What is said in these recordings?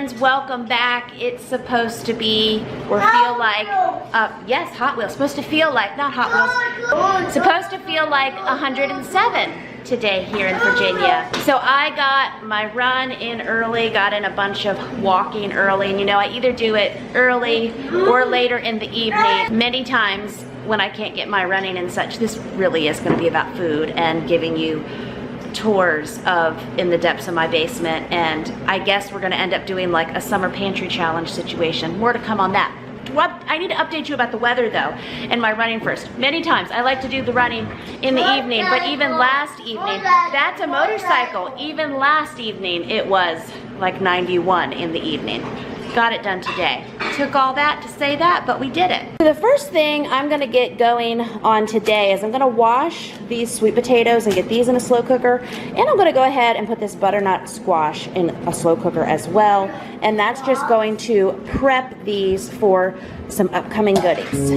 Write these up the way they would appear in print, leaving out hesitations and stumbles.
friends, welcome back. It's supposed to be, or feel like, yes, Hot Wheels. Supposed to feel like, not Hot Wheels. Supposed to feel like 107 today here in Virginia. So I got my run in early, got in a bunch of walking early, and you know, I either do it early or later in the evening. Many times when I can't get my running and such, this really is gonna be about food and giving you tours of in the depths of my basement, and I guess we're gonna end up doing like a summer pantry challenge situation. More to come on that. I need to update you about the weather though, and my running first. Many times I like to do the running in the evening, but even last evening, that's a motorcycle. Even last evening it was like 91 in the evening. Got it done today. Took all that to say that, but we did it. So the first thing I'm gonna get going on today is I'm gonna wash these sweet potatoes and get these in a slow cooker, and I'm gonna go ahead and put this butternut squash in a slow cooker as well, and that's just going to prep these for some upcoming goodies.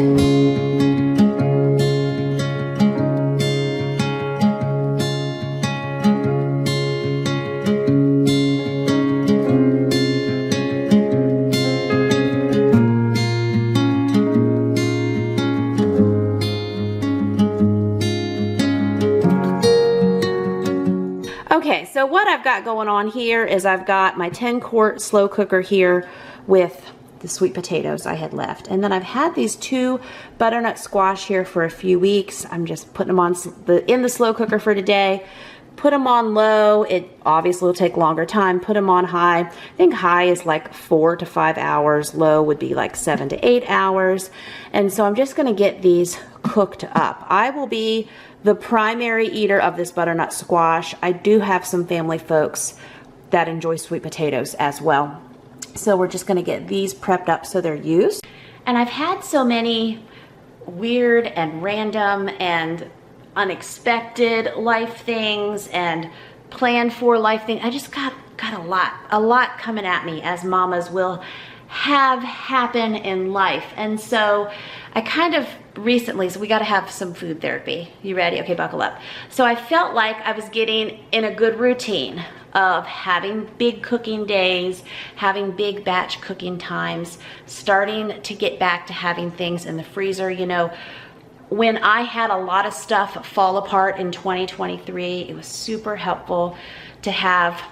Okay, so what I've got going on here is I've got my 10-quart slow cooker here with the sweet potatoes I had left. And then I've had these 2 butternut squash here for a few weeks. I'm just putting them on in the slow cooker for today. Put them on low. It obviously will take longer time. Put them on high. I think high is like 4 to 5 hours. Low would be like 7 to 8 hours. And so I'm just gonna get these cooked up. I will be the primary eater of this butternut squash. I do have some family folks that enjoy sweet potatoes as well. So we're just gonna get these prepped up so they're used. And I've had so many weird and random and unexpected life things and planned for life things. I just got a lot coming at me, as mamas will have happen in life. And so I kind of recently, so we got to have some food therapy. You ready? Okay, buckle up. So I felt like I was getting in a good routine of having big cooking days, having big batch cooking times, starting to get back to having things in the freezer. You know, when I had a lot of stuff fall apart in 2023, it was super helpful to have,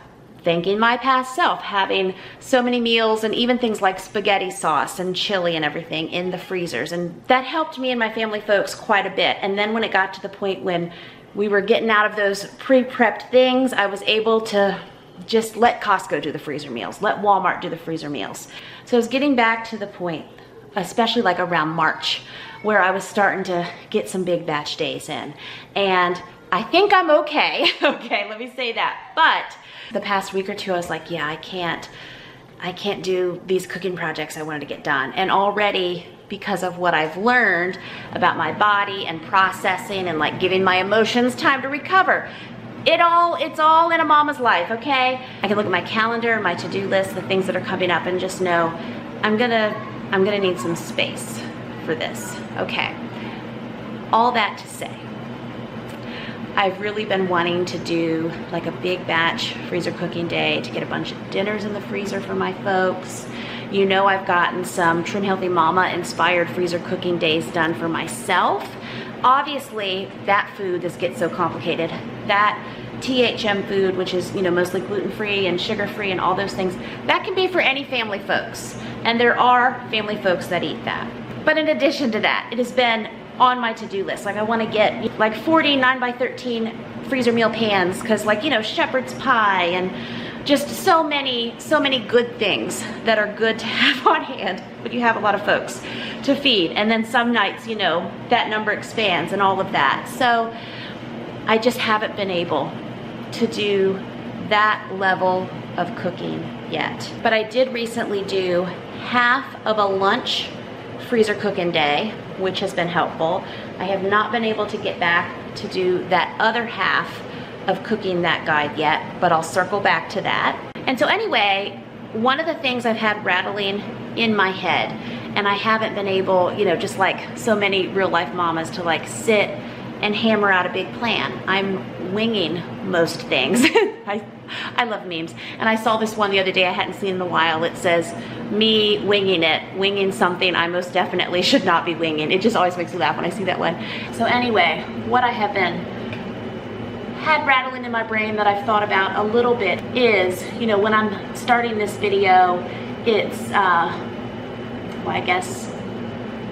thanking my past self, having so many meals and even things like spaghetti sauce and chili and everything in the freezers. And that helped me and my family folks quite a bit. And then when it got to the point when we were getting out of those pre-prepped things, I was able to just let Costco do the freezer meals, let Walmart do the freezer meals. So I was getting back to the point, especially like around March, where I was starting to get some big batch days in. And I think I'm okay. Okay, let me say that. But the past week or two, I was like, yeah, I can't do these cooking projects I wanted to get done. And already, because of what I've learned about my body and processing and like giving my emotions time to recover, it's all in a mama's life, okay? I can look at my calendar, my to-do list, the things that are coming up, and just know I'm gonna need some space for this, okay? All that to say, I've really been wanting to do like a big batch freezer cooking day to get a bunch of dinners in the freezer for my folks. You know, I've gotten some Trim Healthy Mama inspired freezer cooking days done for myself. Obviously, that food, this gets so complicated, that THM food, which is, you know, mostly gluten-free and sugar-free and all those things, that can be for any family folks. And there are family folks that eat that. But in addition to that, it has been on my to-do list. Like, I want to get like 40 9x13 freezer meal pans, because, like, you know, shepherd's pie and just so many good things that are good to have on hand when you have a lot of folks to feed. And then some nights, you know, that number expands and all of that. So I just haven't been able to do that level of cooking yet. But I did recently do half of a lunch freezer cooking day, which has been helpful. I have not been able to get back to do that other half of cooking that guide yet, but I'll circle back to that. And so anyway, one of the things I've had rattling in my head, and I haven't been able, you know, just like so many real life mamas, to like sit and hammer out a big plan. I'm winging most things. I love memes. And I saw this one the other day I hadn't seen in a while. It says, me winging it, winging something I most definitely should not be winging. It just always makes me laugh when I see that one. So anyway, what I have had rattling in my brain that I've thought about a little bit is, you know, when I'm starting this video, it's, well, I guess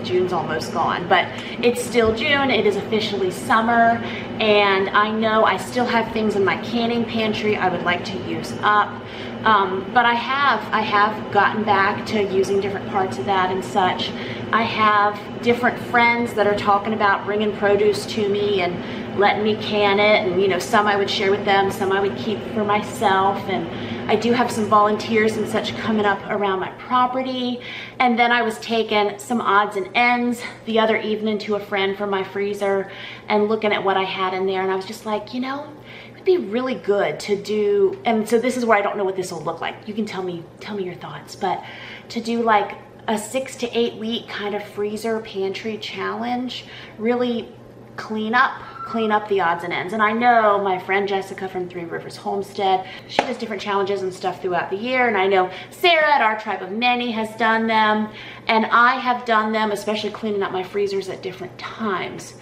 June's almost gone, but it's still June. It is officially summer, and I know I still have things in my canning pantry I would like to use up. But I have gotten back to using different parts of that and such. I have different friends that are talking about bringing produce to me and letting me can it, and you know, some I would share with them, some I would keep for myself, and I do have some volunteers and such coming up around my property. And then I was taking some odds and ends the other evening to a friend from my freezer and looking at what I had in there, and I was just like, you know, it'd be really good to do, and so this is where I don't know what this will look like. You can tell me your thoughts, but to do like a 6 to 8 week kind of freezer pantry challenge, really clean up the odds and ends. And I know my friend Jessica from Three Rivers Homestead, she does different challenges and stuff throughout the year, and I know Sarah at Our Tribe of Many has done them, and I have done them, especially cleaning up my freezers at different times.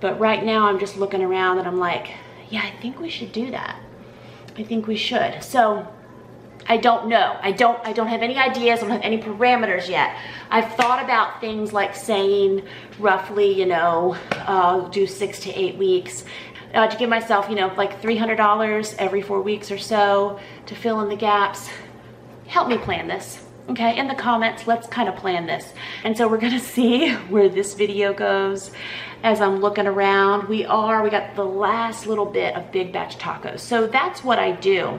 But right now I'm just looking around and I'm like, yeah, I think we should do that. I think we should. So I don't know. I don't have any ideas. I don't have any parameters yet. I've thought about things like saying roughly, you know, do 6 to 8 weeks to give myself, you know, like $300 every 4 weeks or so to fill in the gaps. Help me plan this. Okay, in the comments, let's kind of plan this. And so we're gonna see where this video goes as I'm looking around. We got the last little bit of big batch tacos. So that's what I do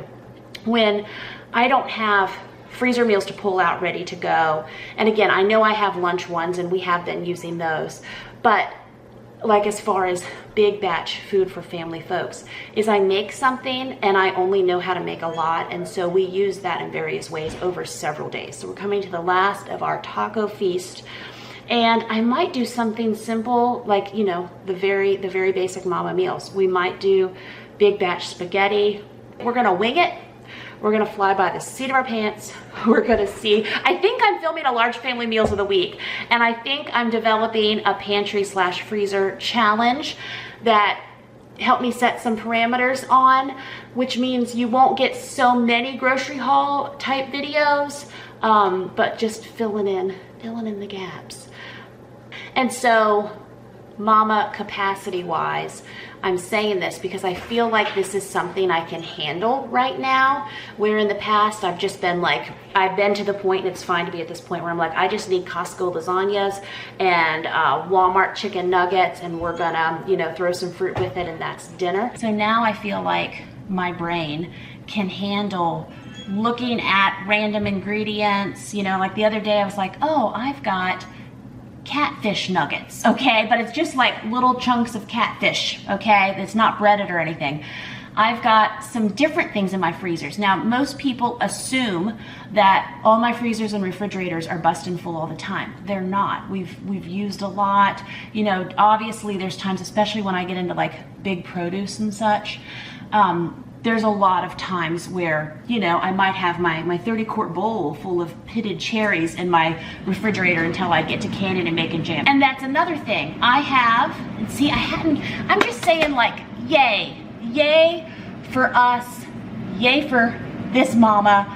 when I don't have freezer meals to pull out ready to go. And again, I know I have lunch ones and we have been using those, but like as far as big batch food for family folks, is I make something and I only know how to make a lot, and so we use that in various ways over several days. So we're coming to the last of our taco feast, and I might do something simple like, you know, the very basic mama meals. We might do big batch spaghetti. We're gonna wing it. We're gonna fly by the seat of our pants. We're gonna see. I think I'm filming a large family meals of the week, and I think I'm developing a pantry / freezer challenge that help me set some parameters on, which means you won't get so many grocery haul type videos, but just filling in the gaps. And so, mama capacity wise, I'm saying this because I feel like this is something I can handle right now, where in the past I've just been like, I've been to the point, and it's fine to be at this point where I'm like, I just need Costco lasagnas and Walmart chicken nuggets, and we're gonna, you know, throw some fruit with it, and that's dinner. So now I feel like my brain can handle looking at random ingredients. You know, like the other day I was like, oh, I've got catfish nuggets, okay? But it's just like little chunks of catfish, okay? It's not breaded or anything. I've got some different things in my freezers. Now, most people assume that all my freezers and refrigerators are busting full all the time. They're not. We've used a lot. You know, obviously there's times, especially when I get into like big produce and such, there's a lot of times where, you know, I might have my 30-quart bowl full of pitted cherries in my refrigerator until I get to canning and making jam. And that's another thing. I have, and see, I'm just saying like, yay for us, yay for this mama.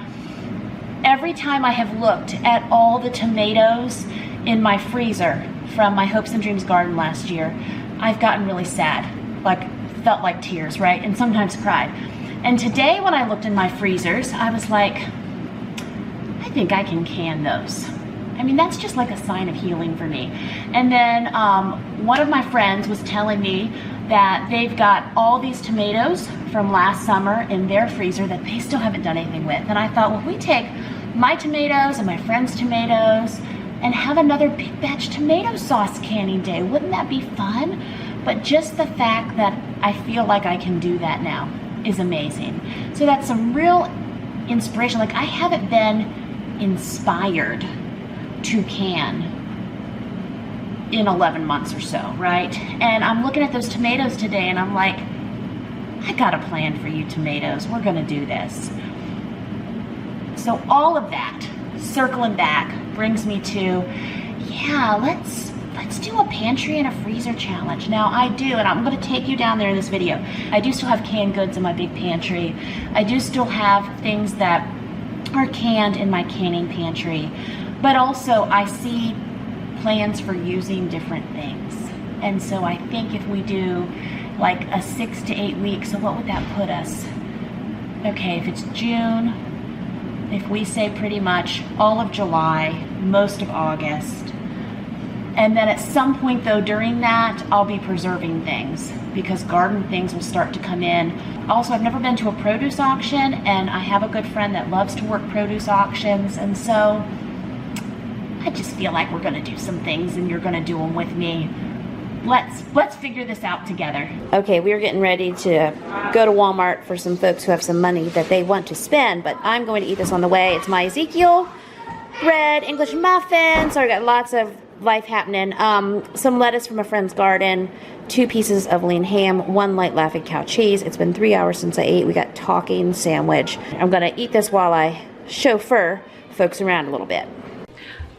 Every time I have looked at all the tomatoes in my freezer from my Hopes and Dreams garden last year, I've gotten really sad, like felt like tears, right? And sometimes cried. And today when I looked in my freezers, I was like, I think I can can those. I mean, that's just like a sign of healing for me. And then one of my friends was telling me that they've got all these tomatoes from last summer in their freezer that they still haven't done anything with. And I thought, well, if we take my tomatoes and my friend's tomatoes and have another big batch tomato sauce canning day, wouldn't that be fun? But just the fact that I feel like I can do that now is amazing. So that's some real inspiration. Like, I haven't been inspired to can in 11 months or so, right? And I'm looking at those tomatoes today and I'm like, I got a plan for you tomatoes. We're gonna do this. So all of that, circling back, brings me to, yeah, let's do a pantry and a freezer challenge. Now I do, and I'm gonna take you down there in this video. I do still have canned goods in my big pantry. I do still have things that are canned in my canning pantry, but also I see plans for using different things. And so I think if we do like a 6 to 8 weeks, so what would that put us? Okay, if it's June, if we say pretty much all of July, most of August, and then at some point though during that, I'll be preserving things because garden things will start to come in. Also, I've never been to a produce auction, and I have a good friend that loves to work produce auctions, and so I just feel like we're gonna do some things and you're gonna do them with me. Let's figure this out together. Okay, we're getting ready to go to Walmart for some folks who have some money that they want to spend, but I'm going to eat this on the way. It's my Ezekiel bread, English muffin, so I got lots of life happening. Some lettuce from a friend's garden, 2 pieces of lean ham, 1 light Laughing Cow cheese. It's been 3 hours since I ate. We got talking sandwich. I'm gonna eat this while I chauffeur folks around a little bit.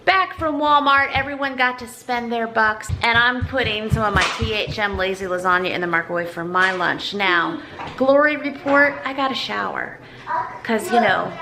Back from Walmart, everyone got to spend their bucks, and I'm putting some of my THM lazy lasagna in the microwave for my lunch. Now, glory report, I got a shower, cause you know,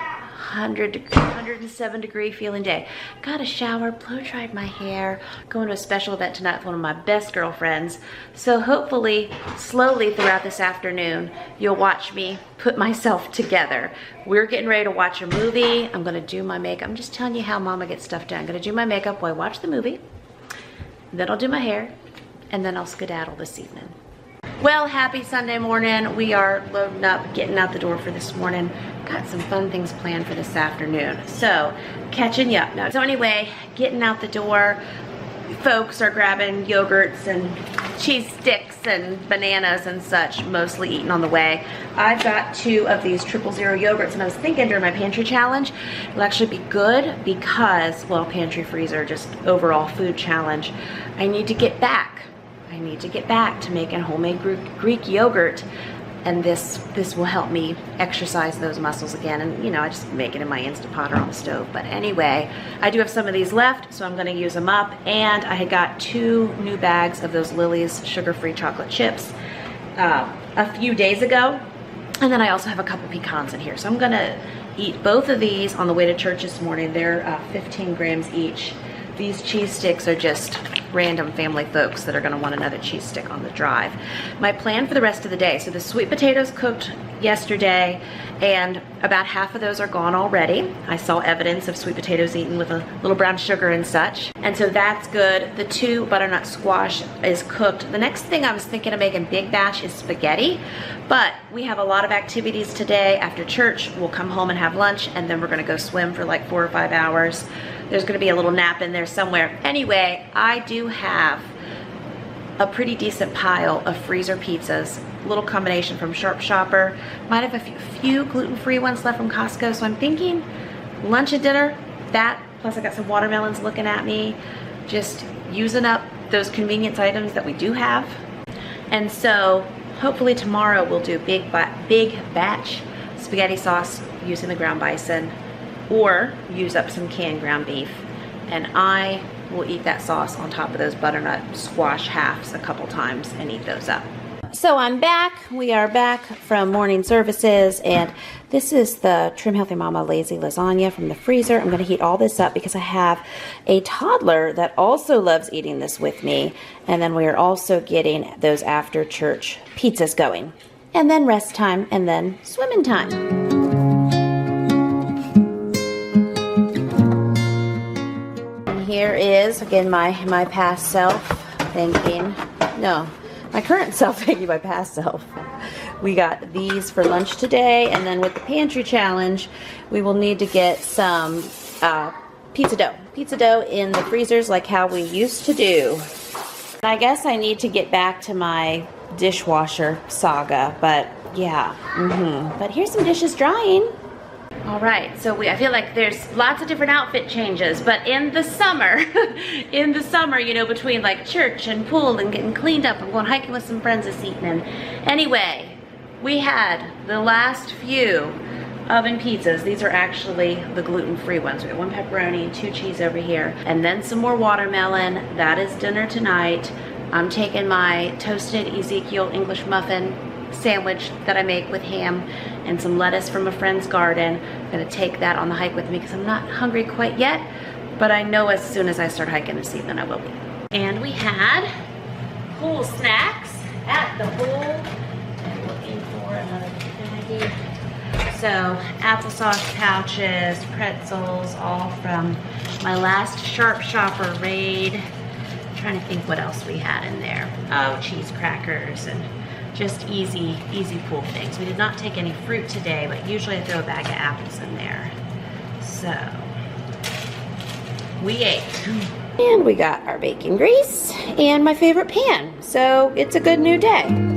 107 degree feeling day. Got a shower, blow dried my hair, going to a special event tonight with one of my best girlfriends. So hopefully, slowly throughout this afternoon, you'll watch me put myself together. We're getting ready to watch a movie. I'm gonna do my makeup. I'm just telling you how mama gets stuff done. I'm gonna do my makeup while I watch the movie, then I'll do my hair, and then I'll skedaddle this evening. Well, happy Sunday morning. We are loading up, getting out the door for this morning. Got some fun things planned for this afternoon. So, catching you up now. So anyway, getting out the door, folks are grabbing yogurts and cheese sticks and bananas and such, mostly eaten on the way. I've got 2 of these 000 yogurts, and I was thinking during my pantry challenge, it'll actually be good because, well, pantry freezer, just overall food challenge, I need to get back to making homemade Greek yogurt, and this will help me exercise those muscles again. And you know, I just make it in my Instant Pot or on the stove. But anyway, I do have some of these left, so I'm going to use them up. And I had got 2 new bags of those Lily's sugar-free chocolate chips a few days ago, and then I also have a couple pecans in here. So I'm going to eat both of these on the way to church this morning. They're 15 grams each. These cheese sticks are just random family folks that are going to want another cheese stick on the drive. My plan for the rest of the day, so the sweet potatoes cooked yesterday, and about half of those are gone already. I saw evidence of sweet potatoes eaten with a little brown sugar and such, and so that's good. The 2 butternut squash is cooked. The next thing I was thinking of making big batch is spaghetti, but we have a lot of activities today. After church, we'll come home and have lunch, and then we're going to go swim for like 4 or 5 hours. There's going to be a little nap in there somewhere. Anyway, I do have a pretty decent pile of freezer pizzas, little combination from Sharp Shopper. Might have a few gluten-free ones left from Costco, so I'm thinking lunch and dinner, that, plus I got some watermelons looking at me, just using up those convenience items that we do have. And so hopefully tomorrow we'll do big batch spaghetti sauce using the ground bison, or use up some canned ground beef, and I will eat that sauce on top of those butternut squash halves a couple times and eat those up. So I'm back. We are back from morning services, and this is the Trim Healthy Mama Lazy Lasagna from the freezer. I'm going to heat all this up because I have a toddler that also loves eating this with me, and then we are also getting those after church pizzas going, and then rest time, and then swimming time. Here is, again, my past self thanking, no, my current self thanking my past self. We got these for lunch today, and then with the pantry challenge, we will need to get some pizza dough in the freezers like how we used to do. And I guess I need to get back to my dishwasher saga, but yeah, but here's some dishes drying. All right, so I feel like there's lots of different outfit changes, but in the summer, you know, between like church and pool and getting cleaned up, I'm going hiking with some friends this evening. Anyway, we had the last few oven pizzas. These are actually the gluten-free ones. We got 1 pepperoni and 2 cheese over here, and then some more watermelon. That is dinner tonight. I'm taking my toasted Ezekiel English muffin sandwich that I make with ham and some lettuce from a friend's garden. I'm gonna take that on the hike with me because I'm not hungry quite yet, but I know as soon as I start hiking this evening I will be. And we had pool snacks at the pool. I'm looking for another baggie. So applesauce pouches, pretzels, all from my last Sharp Shopper raid. I'm trying to think what else we had in there. Oh, cheese crackers and just easy pool things. We did not take any fruit today, but usually I throw a bag of apples in there. So we ate. And we got our bacon grease and my favorite pan. So it's a good new day.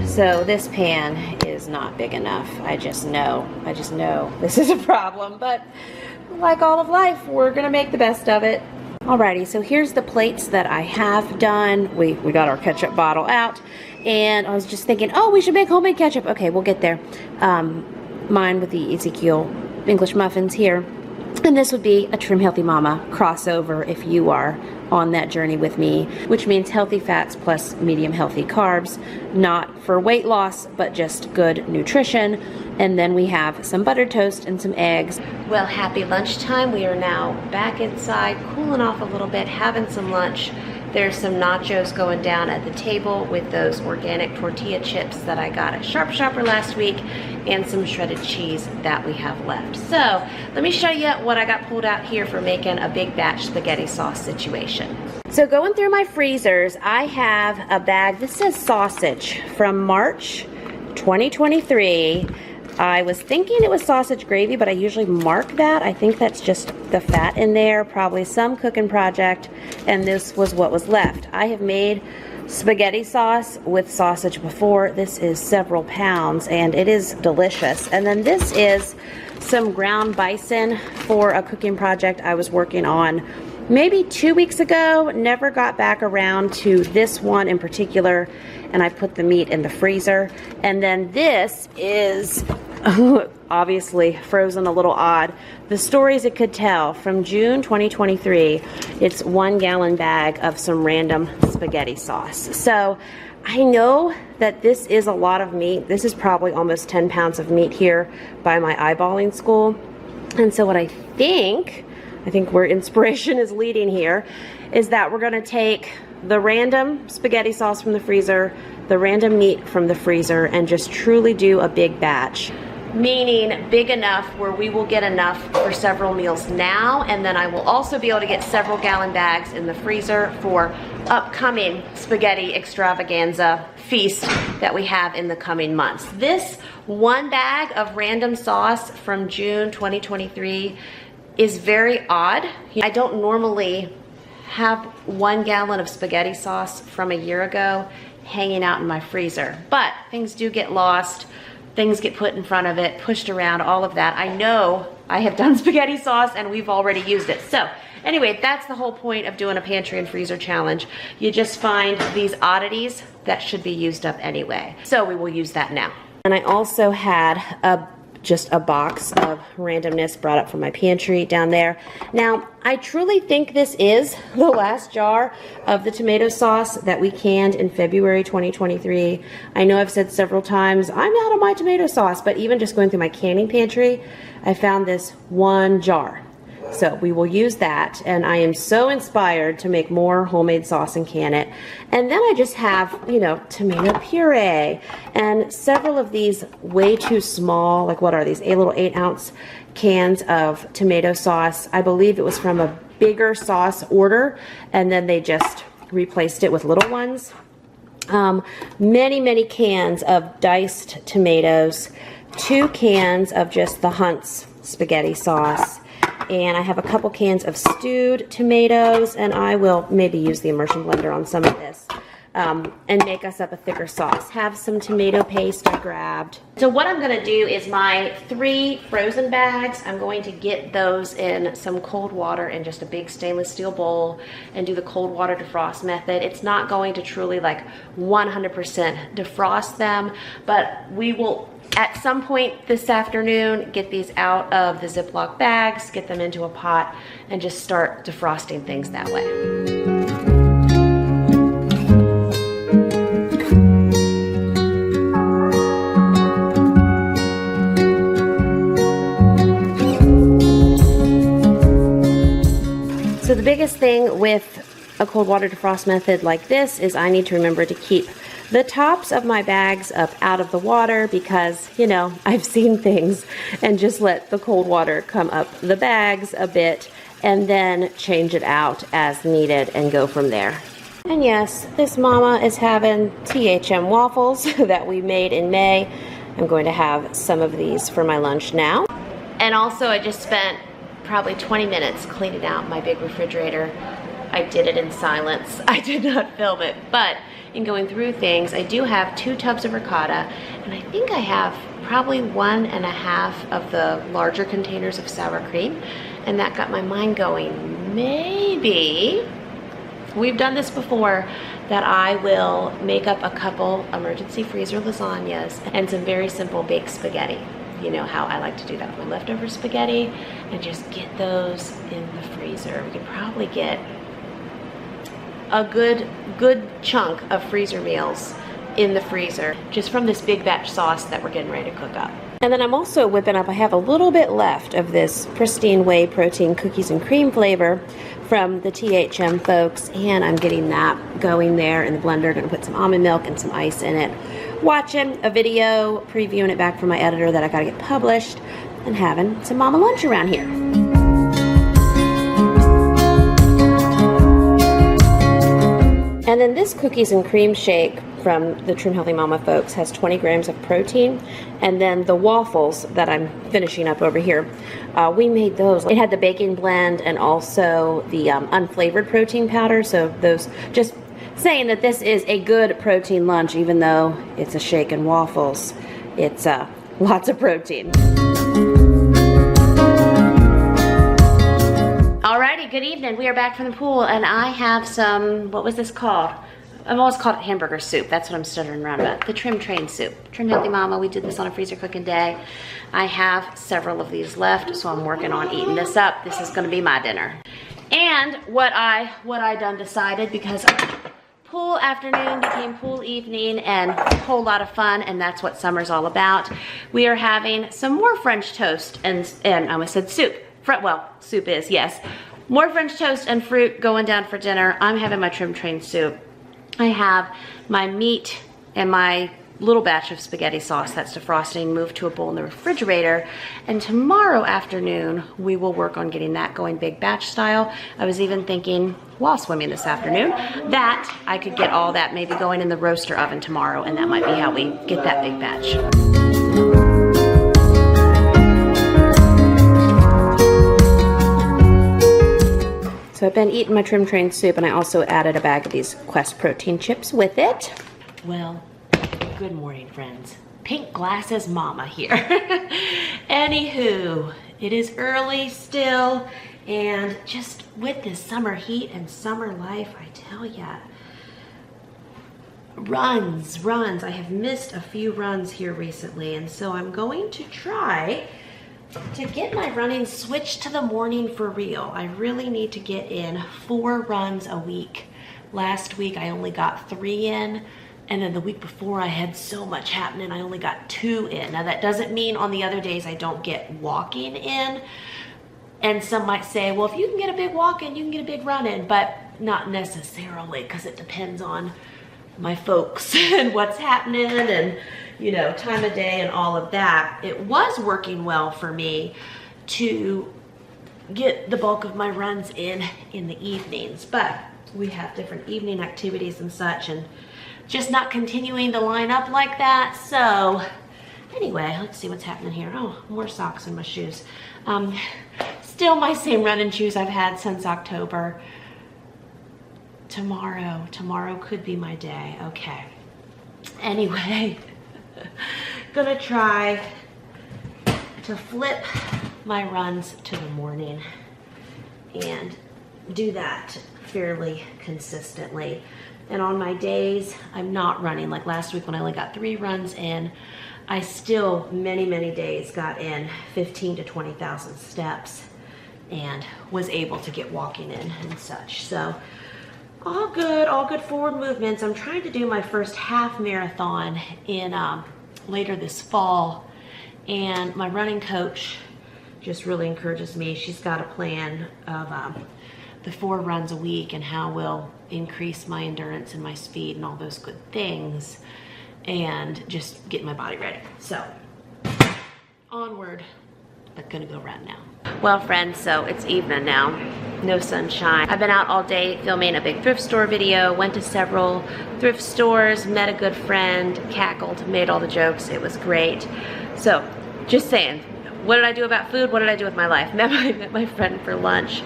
So this pan is not big enough. I just know this is a problem, but like all of life, we're gonna make the best of it. Alrighty, so here's the plates that I have done. We got our ketchup bottle out, and I was just thinking, oh, we should make homemade ketchup. Okay, we'll get there. Mine with the Ezekiel English muffins here. And this would be a Trim Healthy Mama crossover if you are on that journey with me, which means healthy fats plus medium healthy carbs, not for weight loss, but just good nutrition. And then we have some buttered toast and some eggs. Well, happy lunchtime. We are now back inside, cooling off a little bit, having some lunch. There's some nachos going down at the table with those organic tortilla chips that I got at Sharp Shopper last week and some shredded cheese that we have left. So let me show you what I got pulled out here for making a big batch spaghetti sauce situation. So going through my freezers, I have a bag, this says sausage, from March 2023. I was thinking it was sausage gravy, but I usually mark that. I think that's just the fat in there, probably some cooking project, and this was what was left. I have made spaghetti sauce with sausage before. This is several pounds, and it is delicious. And then this is some ground bison for a cooking project I was working on maybe 2 weeks ago. Never got back around to this one in particular, and I put the meat in the freezer. And then this is obviously frozen a little odd. The stories it could tell from June 2023. It's 1 gallon bag of some random spaghetti sauce. So I know that this is a lot of meat. This is probably almost 10 pounds of meat here by my eyeballing school. And so what I think where inspiration is leading here is that we're gonna take the random spaghetti sauce from the freezer, the random meat from the freezer, and just truly do a big batch. Meaning big enough where we will get enough for several meals now, and then I will also be able to get several gallon bags in the freezer for upcoming spaghetti extravaganza feast that we have in the coming months. This 1 bag of random sauce from June 2023 is very odd. I don't normally have 1 gallon of spaghetti sauce from a year ago hanging out in my freezer, but things do get lost. Things get put in front of it, pushed around, all of that. I know I have done spaghetti sauce and we've already used it. So anyway, that's the whole point of doing a pantry and freezer challenge. You just find these oddities that should be used up anyway. So we will use that now. And I also had just a box of randomness brought up from my pantry down there. Now, I truly think this is the last jar of the tomato sauce that we canned in February 2023. I know I've said several times, I'm out of my tomato sauce, but even just going through my canning pantry, I found this 1 jar. So we will use that, and I am so inspired to make more homemade sauce and can it. And then I just have, you know, tomato puree and several of these way too small, like what are these, little 8-ounce cans of tomato sauce. I believe it was from a bigger sauce order, and then they just replaced it with little ones. Many cans of diced tomatoes, 2 cans of just the Hunt's spaghetti sauce, and I have a couple cans of stewed tomatoes, and I will maybe use the immersion blender on some of this and make us up a thicker sauce. Have some tomato paste I grabbed. So what I'm gonna do is my 3 frozen bags, I'm going to get those in some cold water in just a big stainless steel bowl and do the cold water defrost method. It's not going to truly like 100% defrost them, but we will at some point this afternoon get these out of the Ziploc bags, get them into a pot, and just start defrosting things that way. So the biggest thing with a cold water defrost method like this is I need to remember to keep the tops of my bags up out of the water because, you know, I've seen things, and just let the cold water come up the bags a bit and then change it out as needed and go from there. And yes, this mama is having THM waffles that we made in May. I'm going to have some of these for my lunch now. And also I just spent probably 20 minutes cleaning out my big refrigerator. I did it in silence. I did not film it, but in going through things, I do have 2 tubs of ricotta, and I think I have probably 1.5 of the larger containers of sour cream, and that got my mind going, maybe, we've done this before, that I will make up a couple emergency freezer lasagnas and some very simple baked spaghetti. You know how I like to do that with my leftover spaghetti, and just get those in the freezer. We could probably get a good chunk of freezer meals in the freezer just from this big batch sauce that we're getting ready to cook up. And then I'm also whipping up, I have a little bit left of this pristine whey protein cookies and cream flavor from the THM folks, and I'm getting that going there in the blender. Gonna put some almond milk and some ice in it. Watching a video, previewing it back from my editor that I gotta get published, and having some mama lunch around here. And then this cookies and cream shake from the Trim Healthy Mama folks has 20 grams of protein. And then the waffles that I'm finishing up over here, we made those. It had the baking blend and also the unflavored protein powder. So those, just saying that this is a good protein lunch, even though it's a shake and waffles. It's lots of protein. Alrighty, good evening. We are back from the pool, and I have some, what was this called? I've always called it hamburger soup. That's what I'm stuttering around about. The Trim Train soup. Trim Healthy Mama, we did this on a freezer cooking day. I have several of these left, so I'm working on eating this up. This is gonna be my dinner. And what I done decided, because pool afternoon became pool evening and a whole lot of fun, and that's what summer's all about. We are having some more French toast and I almost said soup. Well, soup is, yes. More French toast and fruit going down for dinner. I'm having my Trim Train soup. I have my meat and my little batch of spaghetti sauce that's defrosting moved to a bowl in the refrigerator. And tomorrow afternoon, we will work on getting that going big batch style. I was even thinking, while swimming this afternoon, that I could get all that maybe going in the roaster oven tomorrow, and that might be how we get that big batch. So I've been eating my Trim Train soup, and I also added a bag of these Quest protein chips with it. Well, good morning, friends. Pink Glasses Mama here. Anywho, it is early still, and just with this summer heat and summer life, I tell ya, runs. I have missed a few runs here recently, and so I'm going to try to get my running switched to the morning for real. I really need to get in 4 runs a week. Last week I only got 3 in, and then the week before I had so much happening I only got 2 in. Now that doesn't mean on the other days I don't get walking in, And some might say, well, if you can get a big walk in, you can get a big run in, but not necessarily, because it depends on my folks and what's happening and, you know, time of day and all of that. It was working well for me to get the bulk of my runs in the evenings, but we have different evening activities and such, and just not continuing to line up like that. So anyway, let's see what's happening here. Oh, more socks in my shoes. Still my same running shoes I've had since October. Tomorrow could be my day. Okay. Anyway, gonna try to flip my runs to the morning and do that fairly consistently. And on my days I'm not running, like last week when I only got 3 runs in, I still many days got in 15 to 20,000 steps and was able to get walking in and such. So all good forward movements. I'm trying to do my first half marathon in later this fall, and my running coach just really encourages me. She's got a plan of the 4 runs a week and how we'll increase my endurance and my speed and all those good things, and just get my body ready. So onward, but gonna go run now. Well friends, so it's evening now, no sunshine. I've been out all day filming a big thrift store video, went to several thrift stores, met a good friend, cackled, made all the jokes, it was great. So just saying, what did I do about food? What did I do with my life? Met my friend for lunch,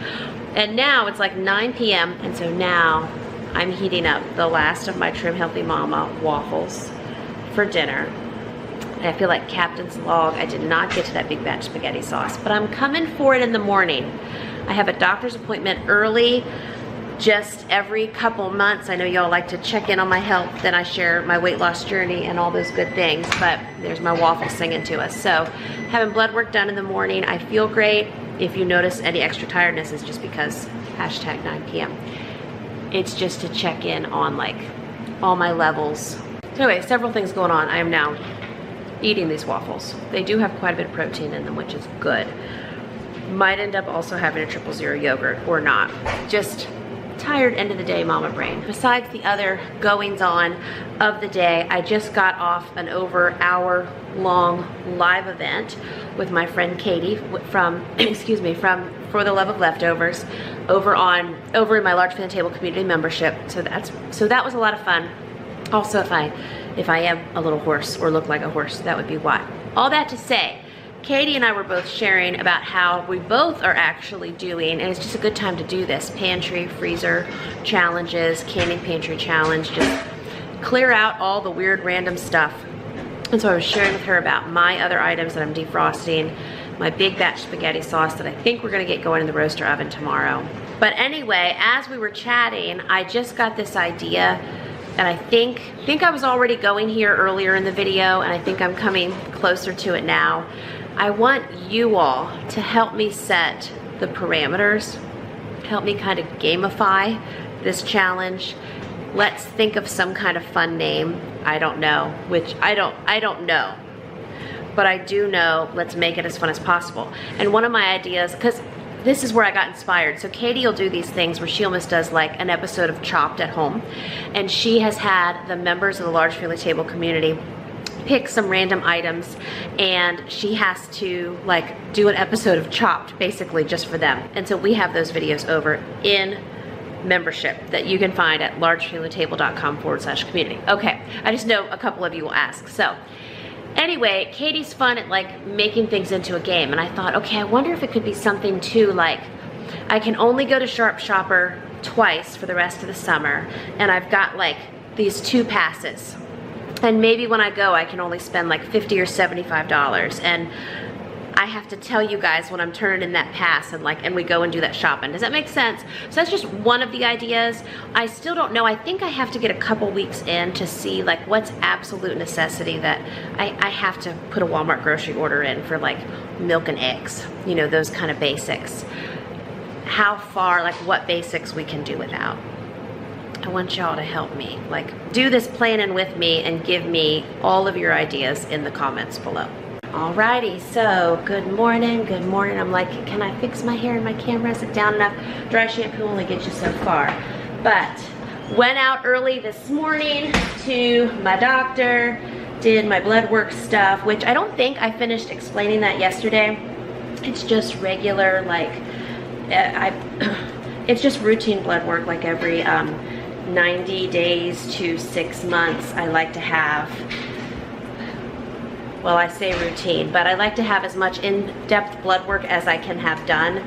and now it's like 9 p.m. and so now I'm heating up the last of my Trim Healthy Mama waffles for dinner. And I feel like Captain's Log, I did not get to that big batch spaghetti sauce, but I'm coming for it in the morning. I have a doctor's appointment early, just every couple months. I know y'all like to check in on my health, then I share my weight loss journey and all those good things, but there's my waffle singing to us. So having blood work done in the morning, I feel great. If you notice any extra tiredness, it's just because hashtag 9 p.m. It's just to check in on like all my levels. So anyway, several things going on. I am now eating these waffles. They do have quite a bit of protein in them, which is good. Might end up also having a 000 yogurt or not. Just tired end of the day mama brain. Besides the other goings on of the day, I just got off an over hour-long live event with my friend Katie from, excuse me, from For the Love of Leftovers over in my Large Fan Table community membership. So that was a lot of fun. Also, if I am a little hoarse or look like a horse, that would be why. All that to say, Katie and I were both sharing about how we both are actually doing, and it's just a good time to do this, pantry, freezer challenges, canning pantry challenge, just clear out all the weird random stuff. And so I was sharing with her about my other items that I'm defrosting, my big batch spaghetti sauce that I think we're gonna get going in the roaster oven tomorrow. But anyway, as we were chatting, I just got this idea, and I think I was already going here earlier in the video, and I think I'm coming closer to it now. I want you all to help me set the parameters, help me kind of gamify this challenge. Let's think of some kind of fun name. I don't know, which I don't know. But I do know, let's make it as fun as possible. And one of my ideas, because this is where I got inspired. So Katie will do these things where she almost does like an episode of Chopped at home. And she has had the members of the Large Family Table community pick some random items, and she has to like do an episode of Chopped basically just for them. And so we have those videos over in membership that you can find at largefamilytable.com/community. Okay, I just know a couple of you will ask. So anyway, Katie's fun at like making things into a game, and I thought, okay, I wonder if it could be something too, like I can only go to Sharp Shopper twice for the rest of the summer, and I've got like these 2 passes. And maybe when I go, I can only spend like $50 or $75, and I have to tell you guys when I'm turning in that pass, and we go and do that shopping. Does that make sense? So that's just one of the ideas. I still don't know. I think I have to get a couple weeks in to see like what's absolute necessity that I have to put a Walmart grocery order in for, like milk and eggs, you know, those kind of basics. How far, like what basics we can do without. I want y'all to help me, like do this planning with me and give me all of your ideas in the comments below. Alrighty, so good morning, good morning. I'm like, can I fix my hair and my camera? Is it down enough? Dry shampoo only gets you so far. But went out early this morning to my doctor, did my blood work stuff, which I don't think I finished explaining that yesterday. It's just regular, like, it's just routine blood work, like every 90 days to 6 months. I like to have, well, I say routine, but I like to have as much in-depth blood work as I can have done,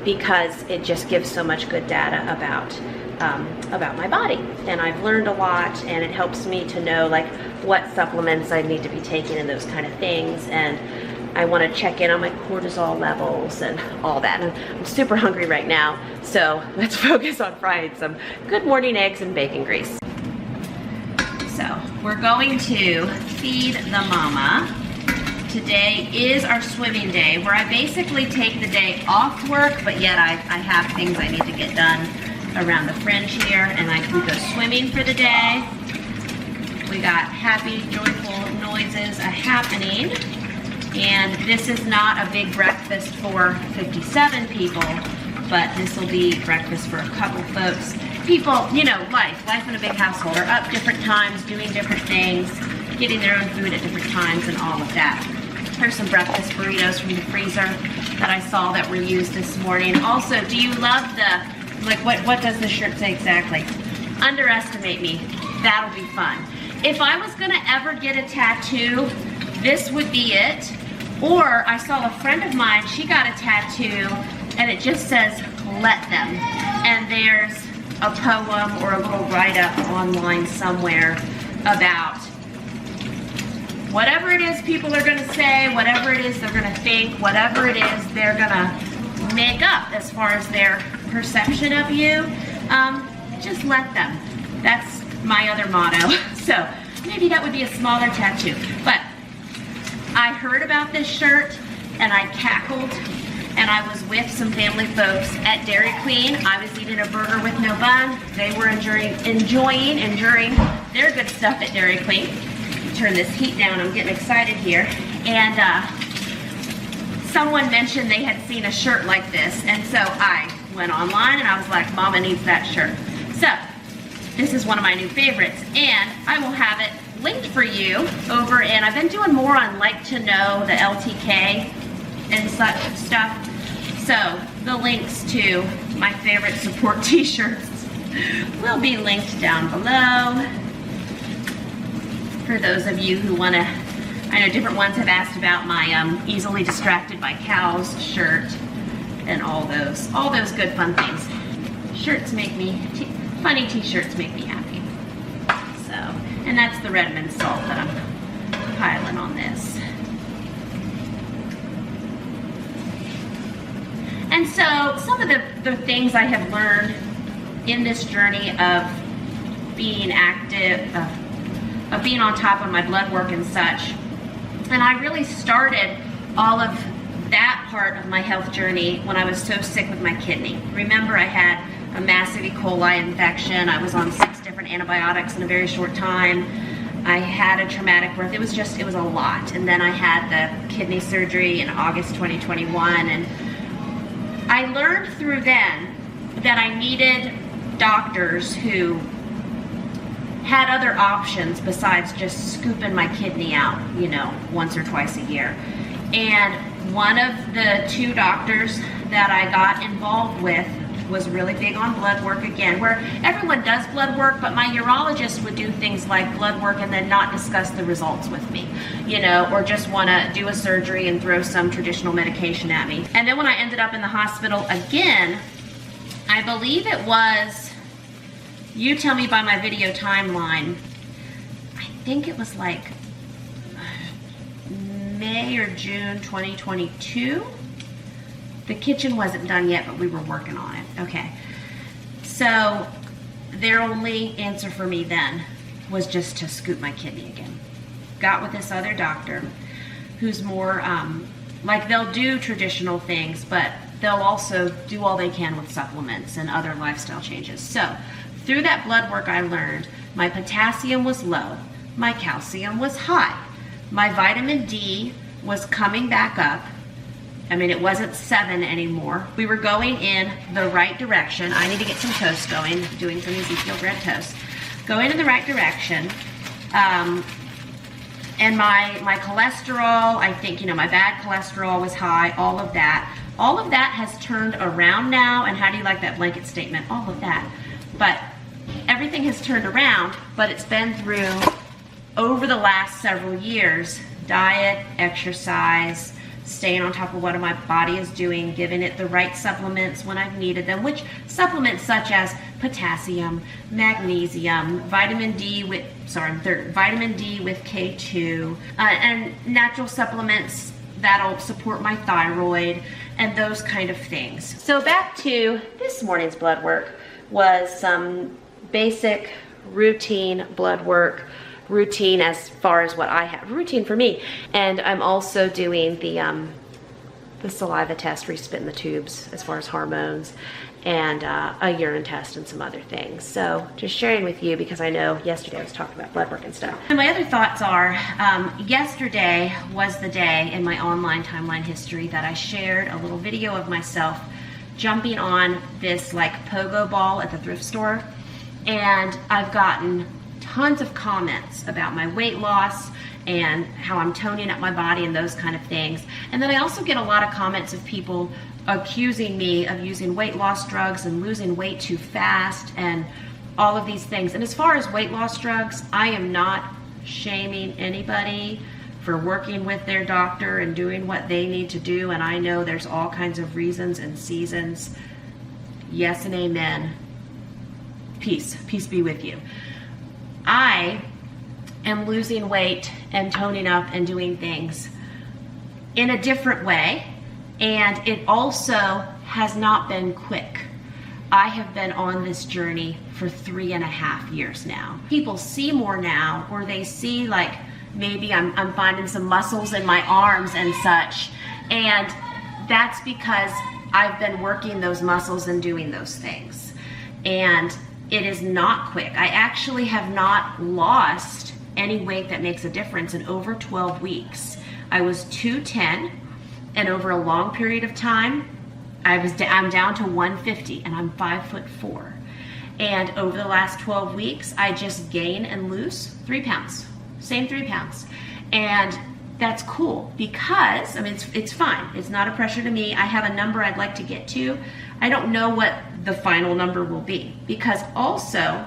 because it just gives so much good data about my body. And I've learned a lot, and it helps me to know like what supplements I need to be taking and those kind of things. And I want to check in on my cortisol levels and all that. And I'm super hungry right now, so let's focus on frying some good morning eggs and bacon grease. So we're going to feed the mama. Today is our swimming day, where I basically take the day off work, but yet I have things I need to get done around the fringe here, and we go swimming for the day. We got happy, joyful noises happening, and this is not a big breakfast for 57 people, but this will be breakfast for a couple folks. People, you know, life in a big household are up different times, doing different things, getting their own food at different times and all of that. Here's some breakfast burritos from the freezer that I saw that were used this morning. Also, do you love the, like, what does the shirt say exactly? Underestimate me. That'll be fun. If I was gonna ever get a tattoo, this would be it. Or I saw a friend of mine, she got a tattoo and it just says, let them. And there's a poem or a little write-up online somewhere about whatever it is people are gonna say, whatever it is they're gonna think, whatever it is they're gonna make up as far as their perception of you, just let them. That's my other motto. So maybe that would be a smaller tattoo. But I heard about this shirt and I cackled, and I was with some family folks at Dairy Queen. I was eating a burger with no bun. They were enjoying their good stuff at Dairy Queen. Turn this heat down, I'm getting excited here. And someone mentioned they had seen a shirt like this, and so I went online and I was like, Mama needs that shirt. So this is one of my new favorites, and I will have it linked for you over, and I've been doing more on Like to Know, the LTK and such stuff. So the links to my favorite support t-shirts will be linked down below for those of you who want to. I know different ones have asked about my Easily Distracted by Cows shirt and all those good fun things. Shirts make me, funny t-shirts make me happy. So, and that's the Redmond salt that I'm piling on this. And so some of the things I have learned in this journey of being active, of being on top of my blood work and such. And I really started all of that part of my health journey when I was so sick with my kidney. Remember, I had a massive E. coli infection. I was on 6 different antibiotics in a very short time. I had a traumatic birth. It was a lot. And then I had the kidney surgery in August 2021. And I learned through then that I needed doctors who had other options besides just scooping my kidney out, you know, once or twice a year. And one of the 2 doctors that I got involved with was really big on blood work again, where everyone does blood work, but my urologist would do things like blood work and then not discuss the results with me, you know, or just want to do a surgery and throw some traditional medication at me. And then when I ended up in the hospital again, I believe it was, you tell me by my video timeline, I think it was like May or June 2022. The kitchen wasn't done yet, but we were working on it. Okay. So their only answer for me then was just to scoop my kidney again. Got with this other doctor who's more, like, they'll do traditional things, but they'll also do all they can with supplements and other lifestyle changes. So through that blood work, I learned my potassium was low, my calcium was high, my vitamin D was coming back up. I mean, it wasn't 7 anymore. We were going in the right direction. I need to get some toast going, doing some Ezekiel bread toast. Going in the right direction. And my cholesterol, I think, you know, my bad cholesterol was high, all of that. All of that has turned around now. And how do you like that blanket statement? All of that. But everything has turned around, but it's been through, over the last several years, diet, exercise, staying on top of what my body is doing, giving it the right supplements when I've needed them, which supplements such as potassium, magnesium, vitamin D with K2, and natural supplements that'll support my thyroid and those kind of things. So back to this morning's blood work was some basic routine blood work. Routine as far as what I have, routine for me. And I'm also doing the saliva test where you spit in the tubes as far as hormones, and a urine test and some other things. So just sharing with you because I know yesterday I was talking about blood work and stuff. And my other thoughts are, yesterday was the day in my online timeline history that I shared a little video of myself jumping on this like pogo ball at the thrift store. And I've gotten tons of comments about my weight loss and how I'm toning up my body and those kind of things. And then I also get a lot of comments of people accusing me of using weight loss drugs and losing weight too fast and all of these things. And as far as weight loss drugs, I am not shaming anybody for working with their doctor and doing what they need to do. And I know there's all kinds of reasons and seasons. Yes and amen. Peace be with you. I am losing weight and toning up and doing things in a different way, and it also has not been quick. I have been on this journey for 3.5 years now. People see more now, or they see like maybe I'm finding some muscles in my arms and such, and that's because I've been working those muscles and doing those things. And it is not quick. I actually have not lost any weight that makes a difference in over 12 weeks. I was 210, and over a long period of time, I'm down to 150, and I'm 5'4". And over the last 12 weeks, I just gain and lose 3 pounds, same 3 pounds. And that's cool because, I mean, it's fine. It's not a pressure to me. I have a number I'd like to get to. I don't know what the final number will be because also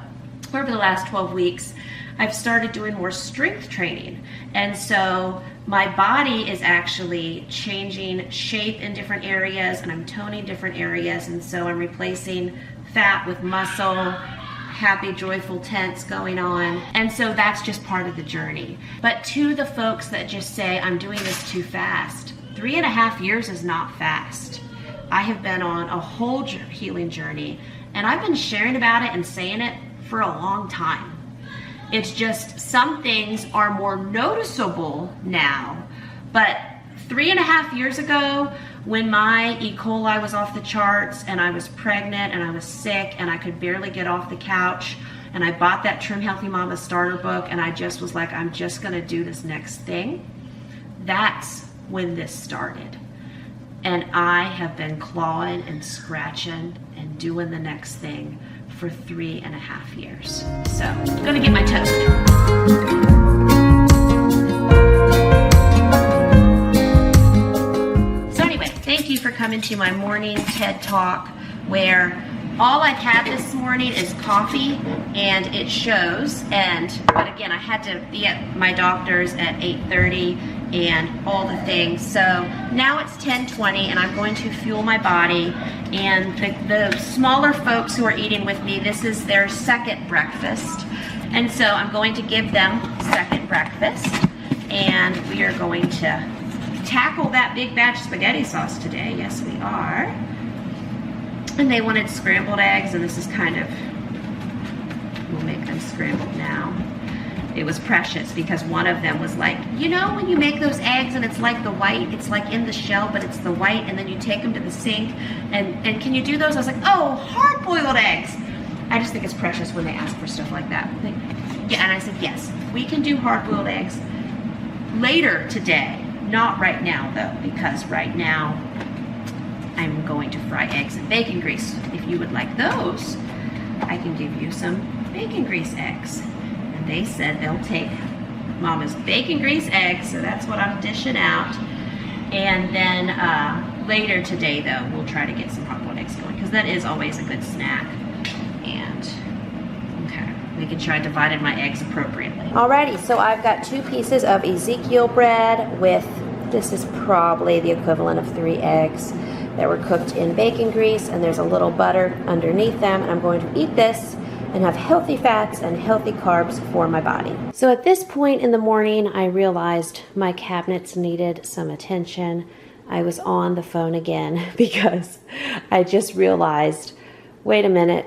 over the last 12 weeks, I've started doing more strength training. And so my body is actually changing shape in different areas and I'm toning different areas. And so I'm replacing fat with muscle, happy, joyful, tense going on. And so that's just part of the journey. But to the folks that just say, I'm doing this too fast, 3.5 years is not fast. I have been on a whole healing journey, and I've been sharing about it and saying it for a long time. It's just some things are more noticeable now, but 3.5 years ago, when my E. coli was off the charts and I was pregnant and I was sick and I could barely get off the couch, and I bought that Trim Healthy Mama starter book and I just was like, I'm just gonna do this next thing. That's when this started. And I have been clawing and scratching and doing the next thing for 3.5 years. So I'm gonna get my toast now. So anyway, thank you for coming to my morning TED Talk where all I've had this morning is coffee and it shows. But again, I had to be at my doctor's at 8:30 and all the things. So now it's 10:20 and I'm going to fuel my body. And the smaller folks who are eating with me, this is their second breakfast. And so I'm going to give them second breakfast. And we are going to tackle that big batch spaghetti sauce today. Yes, we are. And they wanted scrambled eggs, and this is kind of, we'll make them scrambled now. It was precious because one of them was like, you know when you make those eggs and it's like the white, it's like in the shell, but it's the white, and then you take them to the sink, and can you do those? I was like, oh, hard-boiled eggs. I just think it's precious when they ask for stuff like that. Yeah, and I said, yes, we can do hard-boiled eggs later today. Not right now though, because right now I'm going to fry eggs in bacon grease. If you would like those, I can give you some bacon grease eggs. And they said they'll take Mama's bacon grease eggs, so that's what I'm dishing out. And then later today though, we'll try to get some hard-boiled eggs going, because that is always a good snack. And okay, we can try dividing my eggs appropriately. Alrighty, so I've got 2 pieces of Ezekiel bread with, this is probably the equivalent of 3 eggs that were cooked in bacon grease, and there's a little butter underneath them, and I'm going to eat this and have healthy fats and healthy carbs for my body. So at this point in the morning, I realized my cabinets needed some attention. I was on the phone again because I just realized, wait a minute,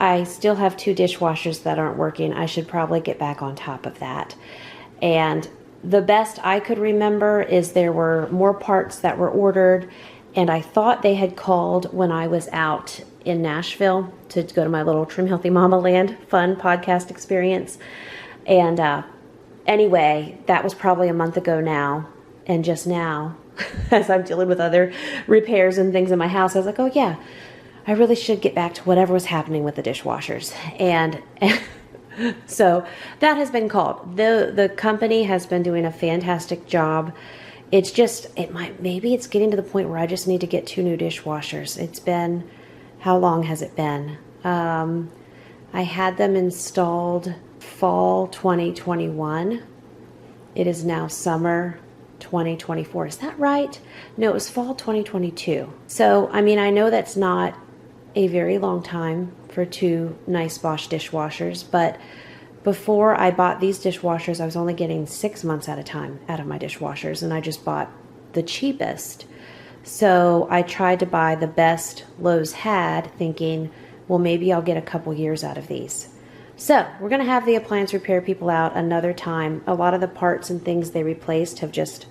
I still have 2 dishwashers that aren't working. I should probably get back on top of that. And the best I could remember is there were more parts that were ordered, and I thought they had called when I was out in Nashville to go to my little Trim Healthy Mama Land fun podcast experience. And anyway, that was probably a month ago now. And just now, as I'm dealing with other repairs and things in my house, I was like, oh yeah, I really should get back to whatever was happening with the dishwashers. And so that has been called. The company has been doing a fantastic job. It's just, maybe it's getting to the point where I just need to get 2 new dishwashers. It's been, how long has it been? I had them installed fall 2021. It is now summer 2024. Is that right? No, it was fall 2022. So, I mean, I know that's not a very long time for 2 nice Bosch dishwashers, but before I bought these dishwashers, I was only getting 6 months at a time out of my dishwashers, and I just bought the cheapest. So I tried to buy the best Lowe's had, thinking, well, maybe I'll get a couple years out of these. So we're going to have the appliance repair people out another time. A lot of the parts and things they replaced have just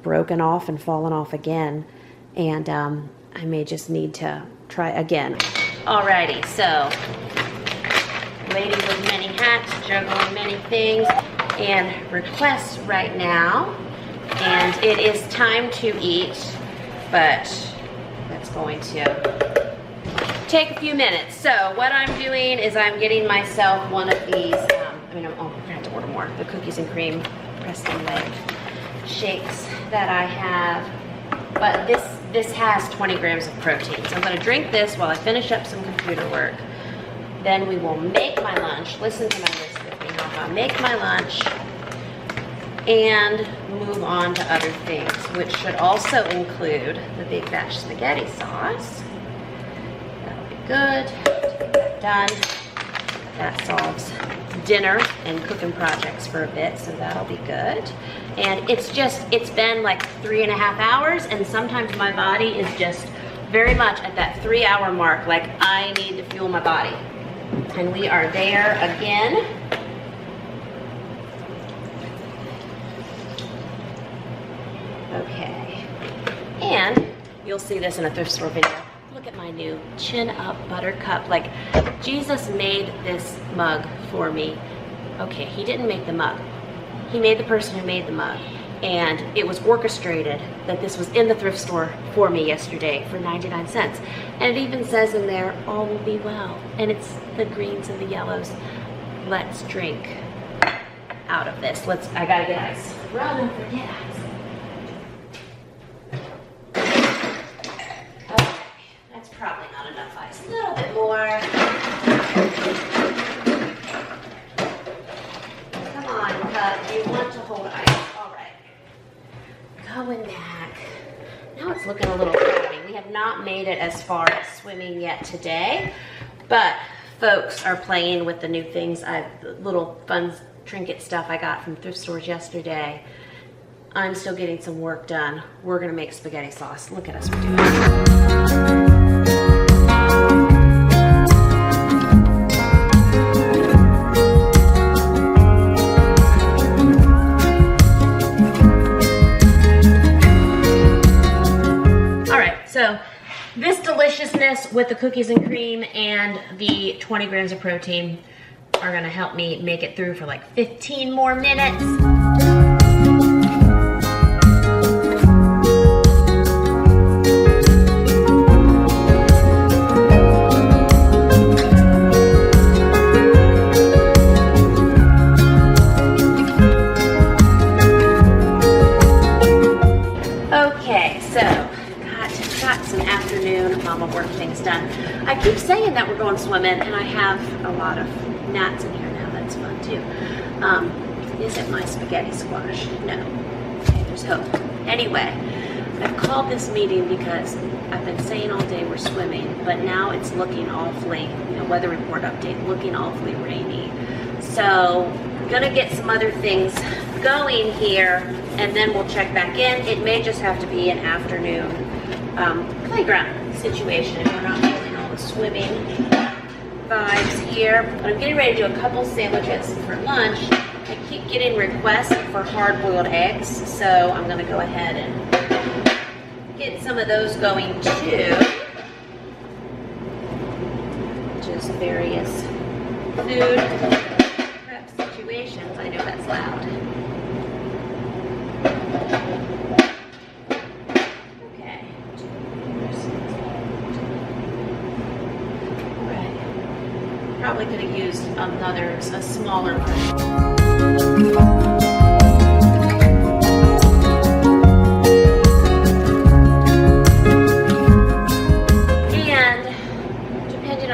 broken off and fallen off again, and I may just need to try again. Alrighty, so lady with many hats, juggling many things and requests right now, and it is time to eat, but that's going to take a few minutes. So what I'm doing is I'm getting myself one of these, I'm gonna have to order more, the cookies and cream Preston Leg shakes that I have, but this has 20 grams of protein. So I'm gonna drink this while I finish up some computer work. Then we will make my lunch. Listen to my list with me. I'll make my lunch and move on to other things, which should also include the big batch spaghetti sauce. That'll be good. Get that done. That solves dinner and cooking projects for a bit, so that'll be good. And it's been like 3.5 hours, and sometimes my body is just very much at that 3-hour mark, like I need to fuel my body. And we are there again. Okay. And you'll see this in a thrift store video. Look at my new Chin Up Buttercup. Like, Jesus made this mug for me. Okay, he didn't make the mug. He made the person who made the mug. And it was orchestrated that this was in the thrift store for me yesterday for 99 cents. And it even says in there, all will be well. And it's the greens and the yellows. Let's drink out of this. I gotta get ice. Run and forget ice. Okay, that's probably not enough ice. A little bit more. Come on, Cup. You want to hold ice. Going back. Now it's looking a little cloudy. We have not made it as far as swimming yet today, but folks are playing with the new things. The little fun trinket stuff I got from thrift stores yesterday. I'm still getting some work done. We're gonna make spaghetti sauce. Look at us, we're doing it. So this deliciousness with the cookies and cream and the 20 grams of protein are gonna help me make it through for like 15 more minutes. I keep saying that we're going swimming, and I have a lot of gnats in here now. That's fun too. Is it my spaghetti squash? No. Okay, there's hope. Anyway, I've called this meeting because I've been saying all day we're swimming, but now it's looking awfully, weather report update, looking awfully rainy. So I'm gonna get some other things going here, and then we'll check back in. It may just have to be an afternoon playground situation if we're not feeling all the swimming vibes here. But I'm getting ready to do a couple sandwiches for lunch. I keep getting requests for hard-boiled eggs, so I'm gonna go ahead and get some of those going too. Just various food prep situations. I know that's loud. Okay. Right. Probably could have used a smaller version.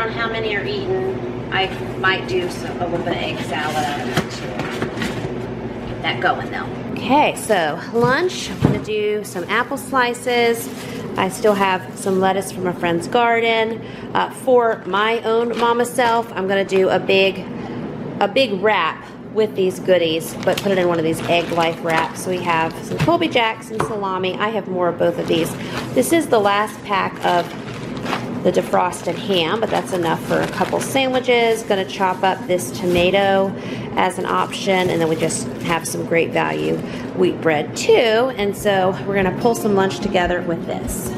How many are eaten, I might do a little bit of egg salad out of it too. Get that going though. Okay, so lunch, I'm gonna do some apple slices. I still have some lettuce from a friend's garden. For my own mama self, I'm gonna do a big wrap with these goodies, but put it in one of these egg life wraps. So we have some Colby Jacks and salami. I have more of both of these. This is the last pack of the defrosted ham, but that's enough for a couple sandwiches. Gonna chop up this tomato as an option, and then we just have some great value wheat bread too. And so we're gonna pull some lunch together with this.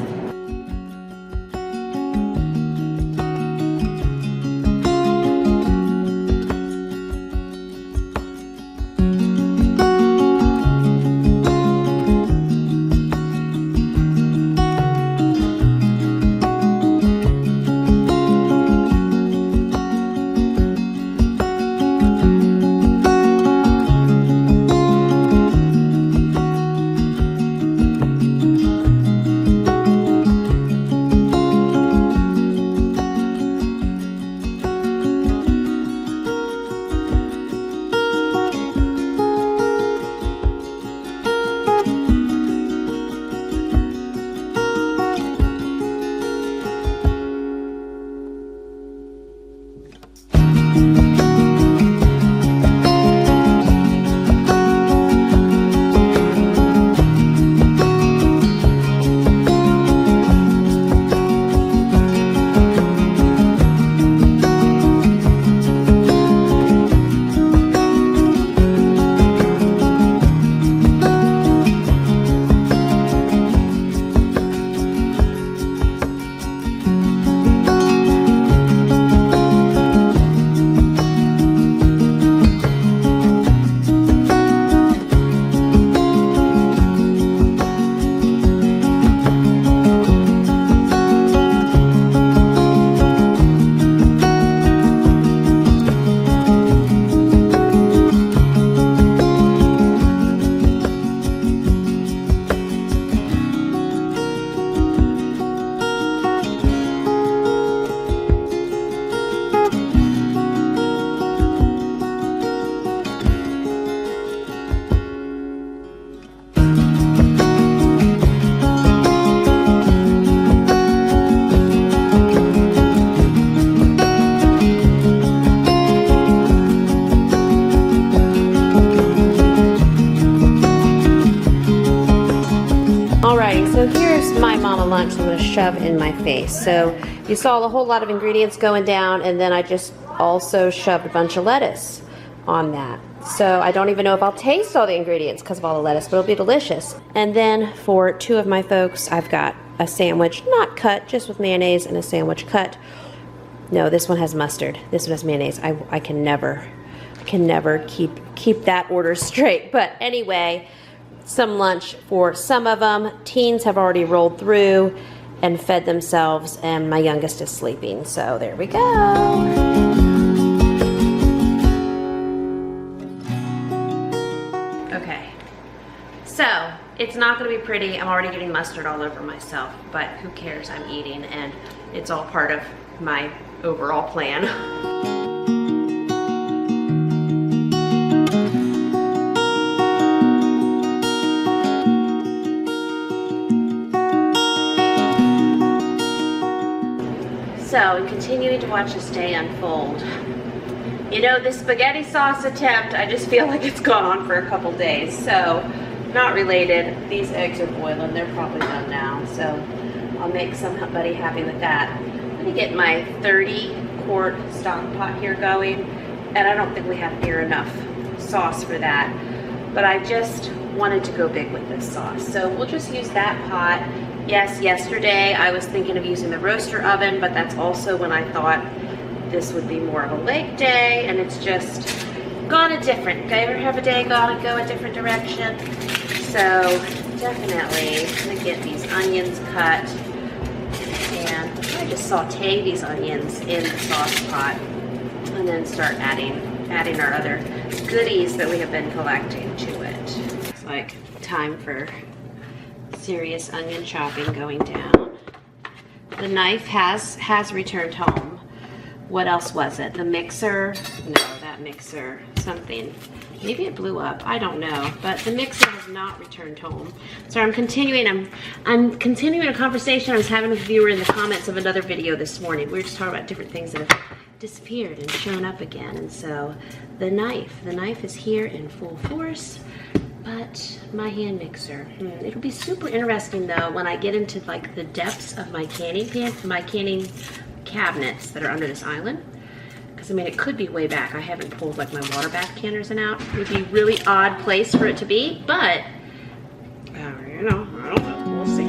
So here's my mama lunch I'm gonna shove in my face. So you saw a whole lot of ingredients going down, and then I just also shoved a bunch of lettuce on that. So I don't even know if I'll taste all the ingredients because of all the lettuce, but it'll be delicious. And then for two of my folks, I've got a sandwich, not cut, just with mayonnaise, and a sandwich cut. No, this one has mustard. This one has mayonnaise. I can never keep that order straight. But anyway, some lunch for some of them. Teens have already rolled through and fed themselves, and my youngest is sleeping. So there we go. Okay, so it's not going to be pretty. I'm already getting mustard all over myself, but who cares? I'm eating, and it's all part of my overall plan. So, continuing to watch this day unfold. You know, this spaghetti sauce attempt, I just feel like it's gone on for a couple days. So, not related. These eggs are boiling. They're probably done now. So, I'll make somebody happy with that. Let me get my 30-quart stock pot here going. And I don't think we have near enough sauce for that. But I just wanted to go big with this sauce. So, we'll just use that pot. Yes, yesterday I was thinking of using the roaster oven, but that's also when I thought this would be more of a leg day, and it's just gone a different. Do you ever have a day go a different direction? So definitely gonna get these onions cut, and I just saute these onions in the sauce pot, and then start adding our other goodies that we have been collecting to it. It's like time for serious onion chopping going down. The knife has returned home. What else was it? The mixer? No, that mixer, something. Maybe it blew up, I don't know. But the mixer has not returned home. So I'm continuing a conversation I was having with a viewer in the comments of another video this morning. We were just talking about different things that have disappeared and shown up again. And so the knife is here in full force. But my hand mixer, it'll be super interesting though when I get into like the depths of my canning cabinets that are under this island. Because I mean, it could be way back. I haven't pulled like my water bath canners out. It would be a really odd place for it to be, but you know, I don't know. We'll see.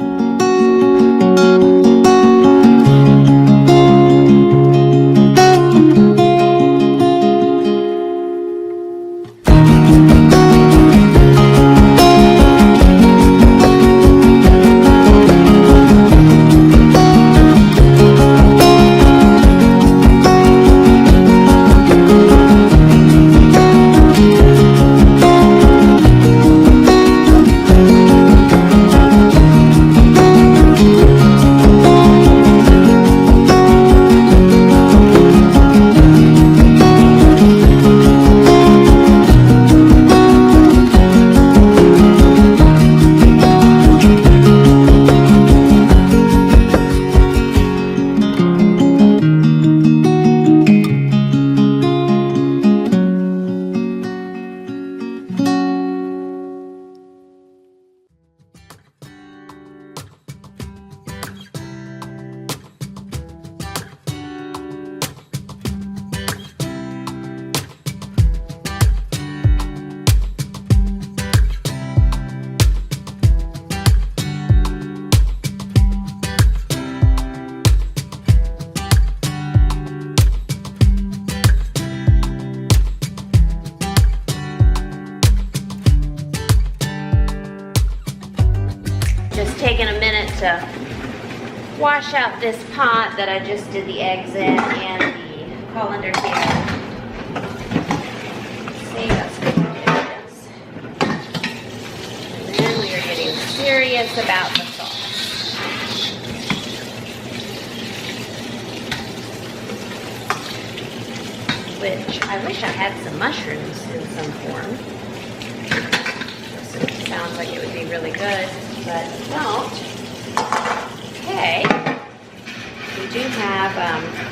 Taking a minute to wash out this pot that I just did the eggs in and the colander here. See, that's good to do this. And then we are getting serious about the sauce. Which I wish I had some mushrooms in some form. This sounds like it would be really good. But don't. Okay. We do have,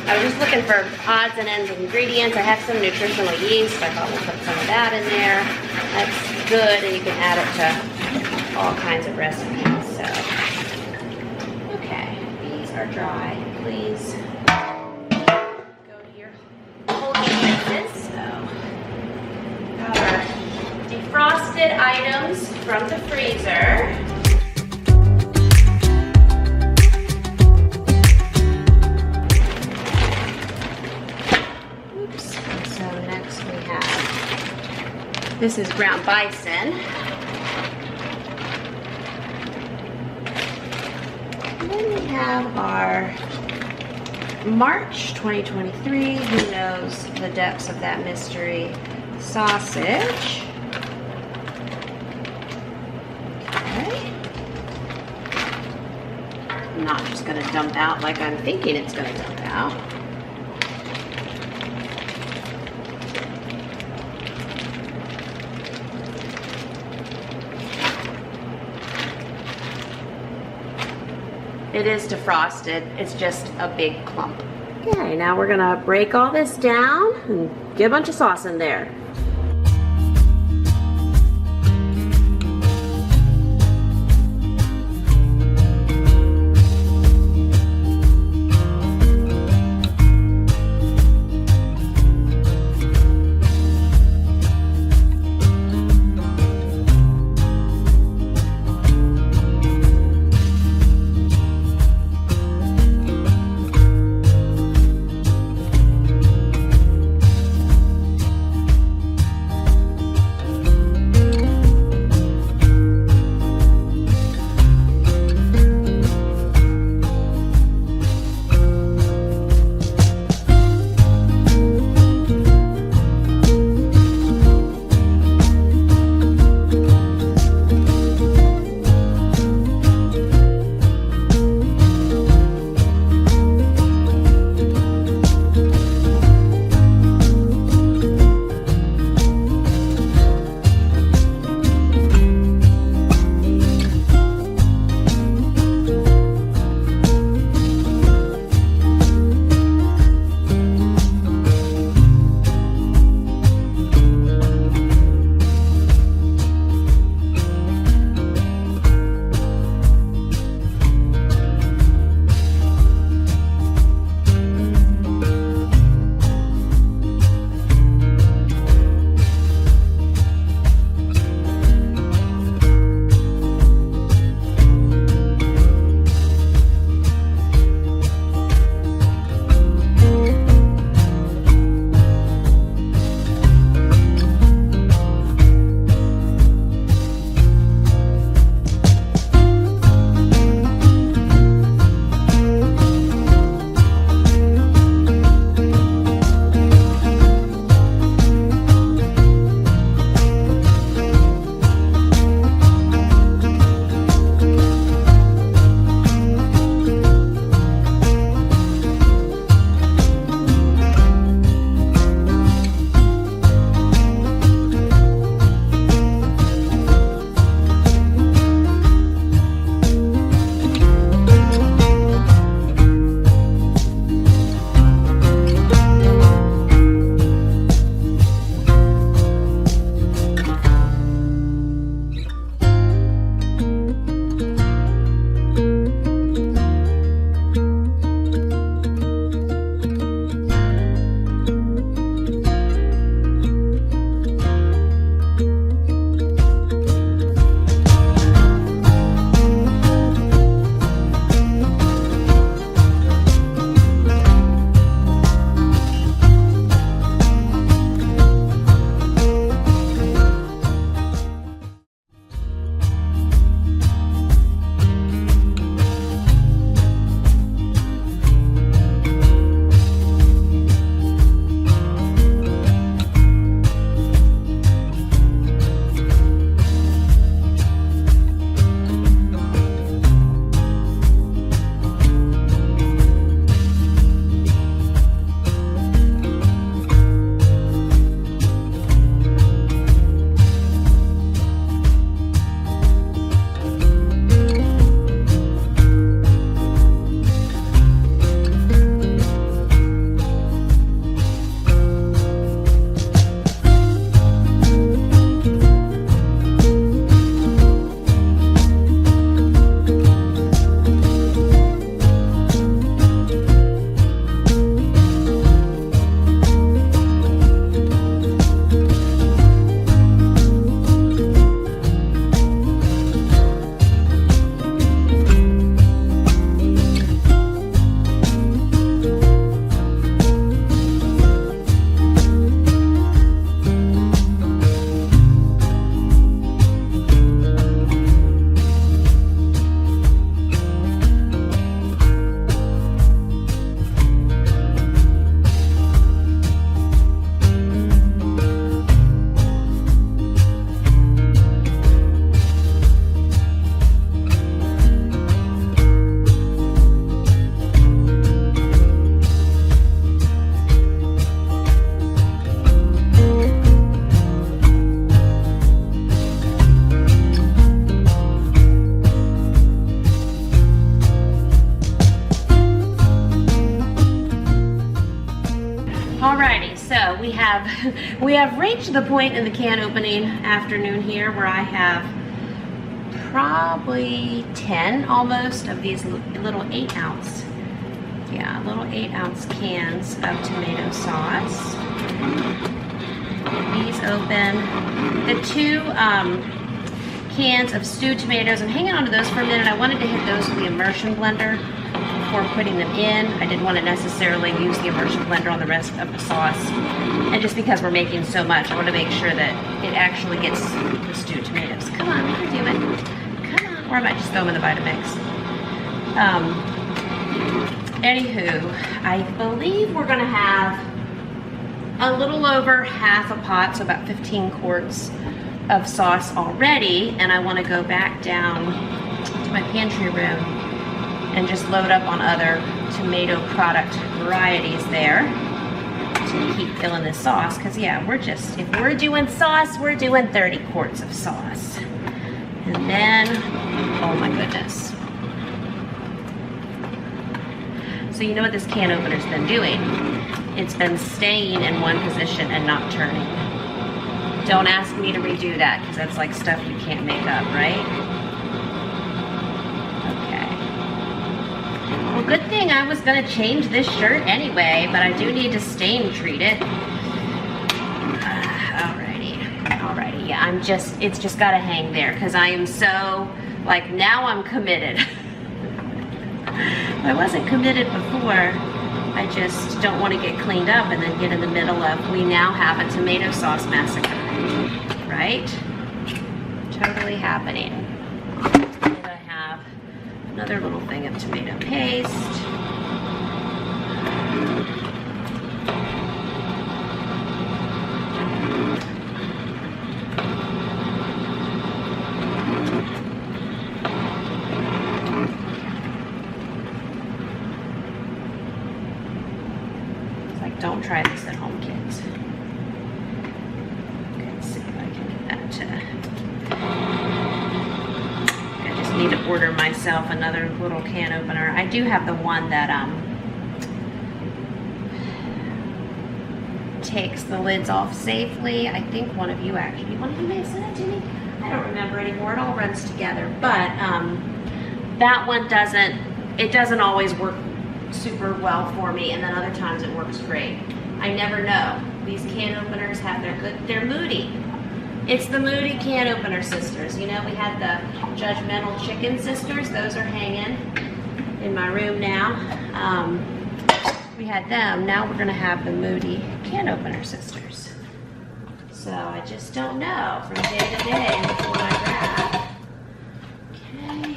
I was just looking for odds and ends of ingredients. I have some nutritional yeast. I thought we'll put some of that in there. That's good, and you can add it to all kinds of recipes. So, okay. These are dry. Please go to your holding places. So, got our defrosted items from the freezer. This is ground bison. And then we have our March 2023, who knows the depths of that mystery, sausage. Okay. not just gonna dump out like I'm thinking it's gonna dump out. It is defrosted, it's just a big clump. Okay, now we're gonna break all this down and get a bunch of sauce in there. Alrighty, so we have reached the point in the can opening afternoon here where I have probably 10 almost of these little 8-ounce, little 8-ounce cans of tomato sauce. Get these open. The 2 cans of stewed tomatoes, I'm hanging on to those for a minute. I wanted to hit those with the immersion blender before putting them in. I didn't want to necessarily use the immersion blender on the rest of the sauce. And just because we're making so much, I want to make sure that it actually gets the stewed tomatoes. Come on, we can do it. Come on. Or I might just throw them in the Vitamix. Anywho, I believe we're going to have a little over half a pot, so about 15 quarts of sauce already. And I want to go back down to my pantry room and just load up on other tomato product varieties there to keep filling this sauce. Because yeah, if we're doing sauce, we're doing 30 quarts of sauce. And then, oh my goodness. So you know what this can opener's been doing? It's been staying in one position and not turning. Don't ask me to redo that, because that's like stuff you can't make up, right? Well, good thing I was gonna change this shirt anyway, but I do need to stain treat it. Alrighty, yeah, it's just gotta hang there, because I am so, like, now I'm committed. I wasn't committed before. I just don't want to get cleaned up and then get in the middle of, we now have a tomato sauce massacre, right? Totally happening. And I have another little thing of tomato paste. It's like, don't try this at home, kids. Okay, let's see if I can get that to... I just need to order myself another little can opener. I do have the one that takes the lids off safely. I think one of you may have sent it to me. I don't remember anymore. It all runs together. But that one doesn't always work super well for me, and then other times it works great. I never know. These can openers have they're moody. It's the moody can opener sisters. You know, we had the judgmental chicken sisters. Those are hanging in my room now. We had them. Now we're going to have the moody can opener sisters. So I just don't know from day to day before I grab. Okay.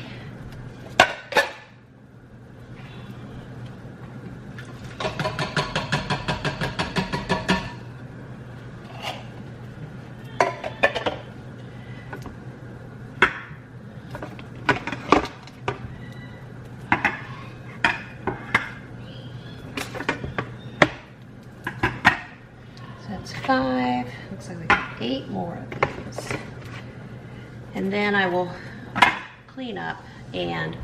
That's 5. Looks like we got 8 more of these. And then I will clean up and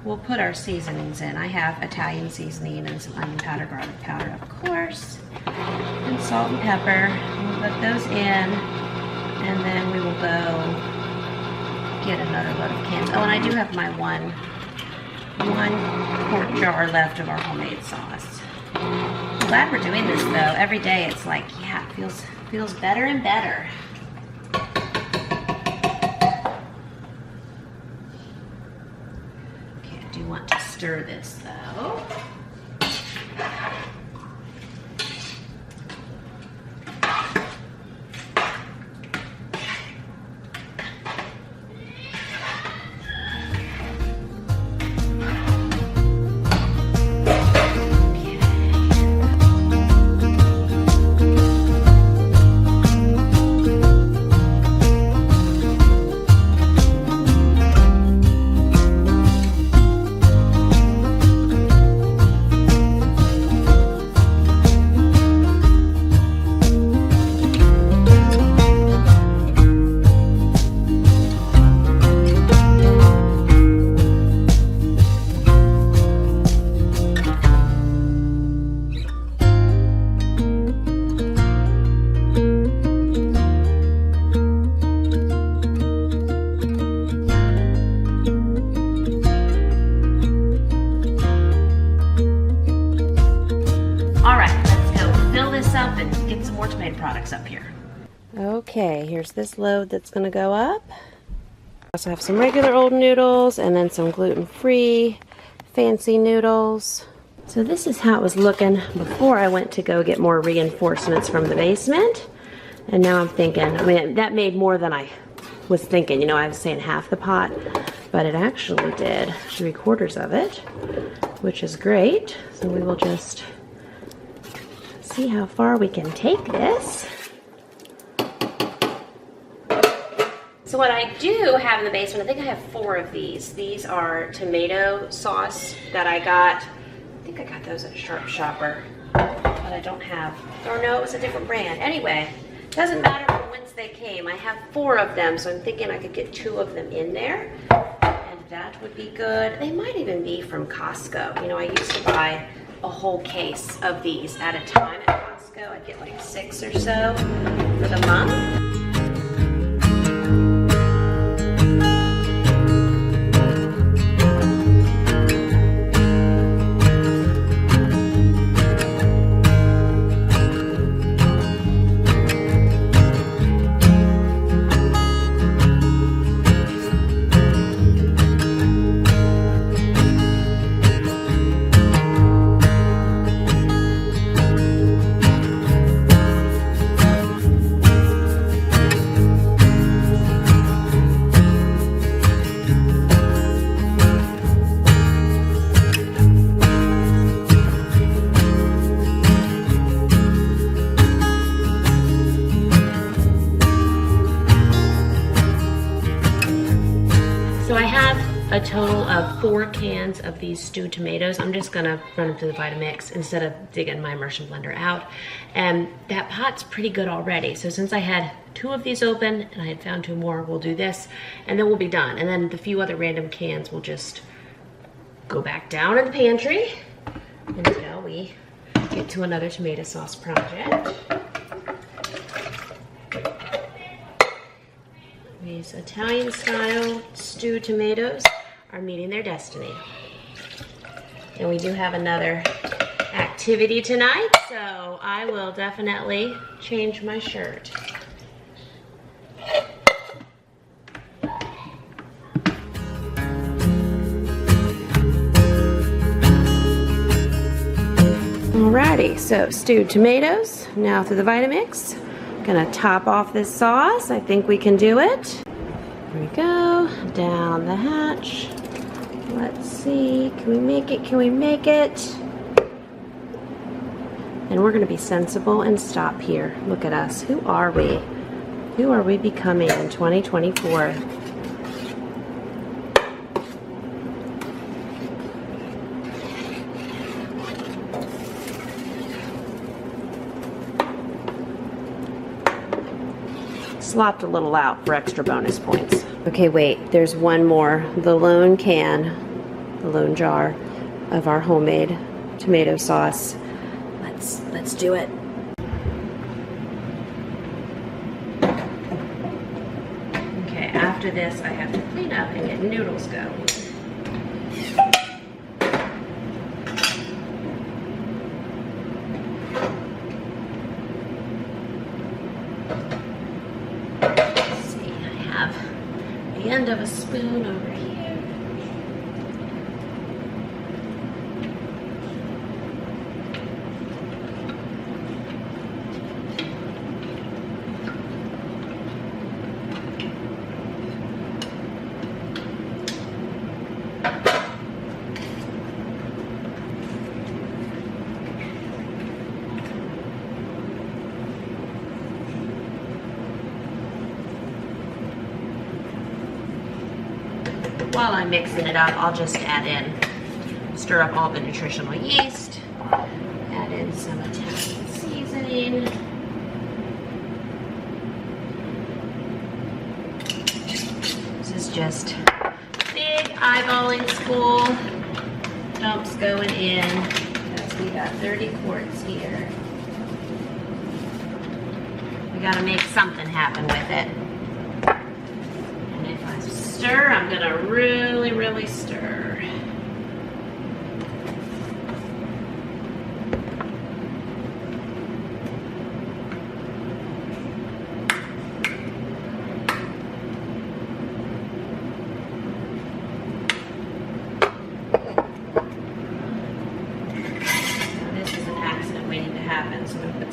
we'll put our seasonings in. I have Italian seasoning and some onion powder, garlic powder, of course, and salt and pepper. We'll put those in, and then we will go get another load of cans. Oh, and I do have my one quart jar left of our homemade sauce. I'm glad we're doing this though. Every day it's like, yeah, it feels better and better. Okay, I do want to stir this though. products up here. Okay, here's this load that's gonna go up. I also have some regular old noodles and then some gluten-free fancy noodles. So this is how it was looking before I went to go get more reinforcements from the basement. And now I'm thinking, I mean, that made more than I was thinking. You know, I was saying half the pot, but it actually did 3/4 of it, which is great. So we will just see how far we can take this. So what I do have in the basement, I think I have 4 of these. These are tomato sauce that I got. I think I got those at Sharp Shopper, but I don't have, or no, it was a different brand. Anyway, doesn't matter from whence they came. I have 4 of them, so I'm thinking I could get 2 of them in there, and that would be good. They might even be from Costco. You know, I used to buy a whole case of these at a time at Costco. I'd get like 6 or so for the month. A total of 4 cans of these stewed tomatoes. I'm just gonna run them through the Vitamix instead of digging my immersion blender out. And that pot's pretty good already. So since I had 2 of these open and I had found 2 more, we'll do this and then we'll be done. And then the few other random cans will just go back down in the pantry until we get to another tomato sauce project. These Italian style stewed tomatoes are meeting their destiny. And we do have another activity tonight, so I will definitely change my shirt. Alrighty, so stewed tomatoes, now through the Vitamix. Gonna top off this sauce. I think we can do it. Here we go, down the hatch. Let's see, can we make it? Can we make it? And we're gonna be sensible and stop here. Look at us, who are we? Who are we becoming in 2024? Slopped a little out for extra bonus points. Okay, wait, there's one more. The lone can, the lone jar of our homemade tomato sauce. Let's do it. Okay, after this I have to clean up and get noodles going. End of a spoon over here. While I'm mixing it up, I'll just add in, stir up all the nutritional yeast, add in some Italian seasoning. This is just big eyeballing school. Dumps going in. We got 30 quarts here. We gotta make something happen with it. Stir, I'm gonna really stir.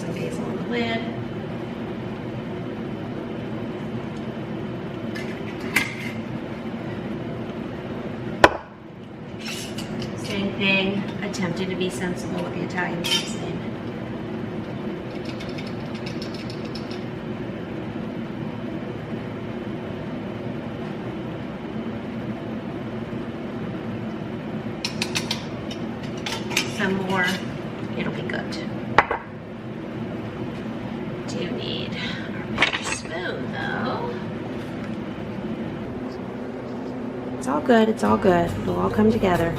some basil on the lid. Same thing, attempting to be sensible with the Italian seasoning. Some more, it'll be good. Do need our big spoon though. It's all good, it's all good. It'll all come together.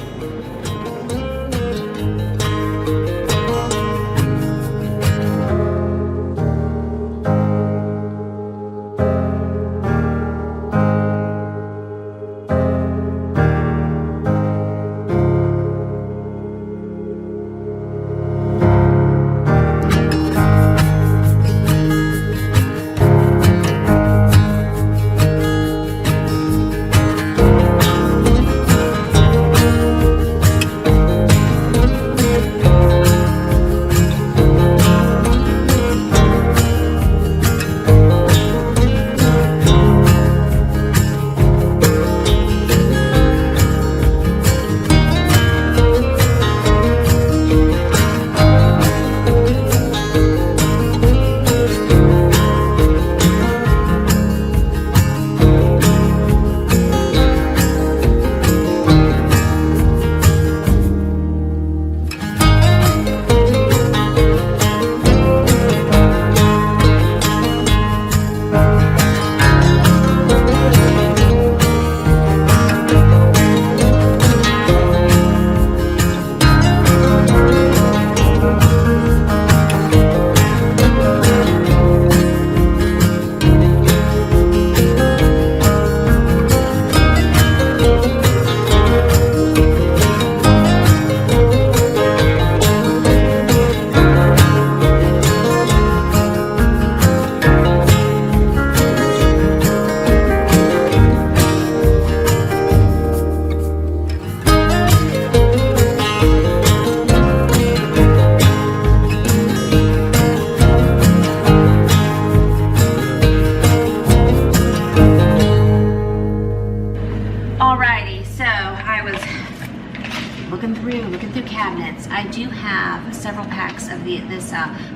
looking through cabinets. I do have several packs of this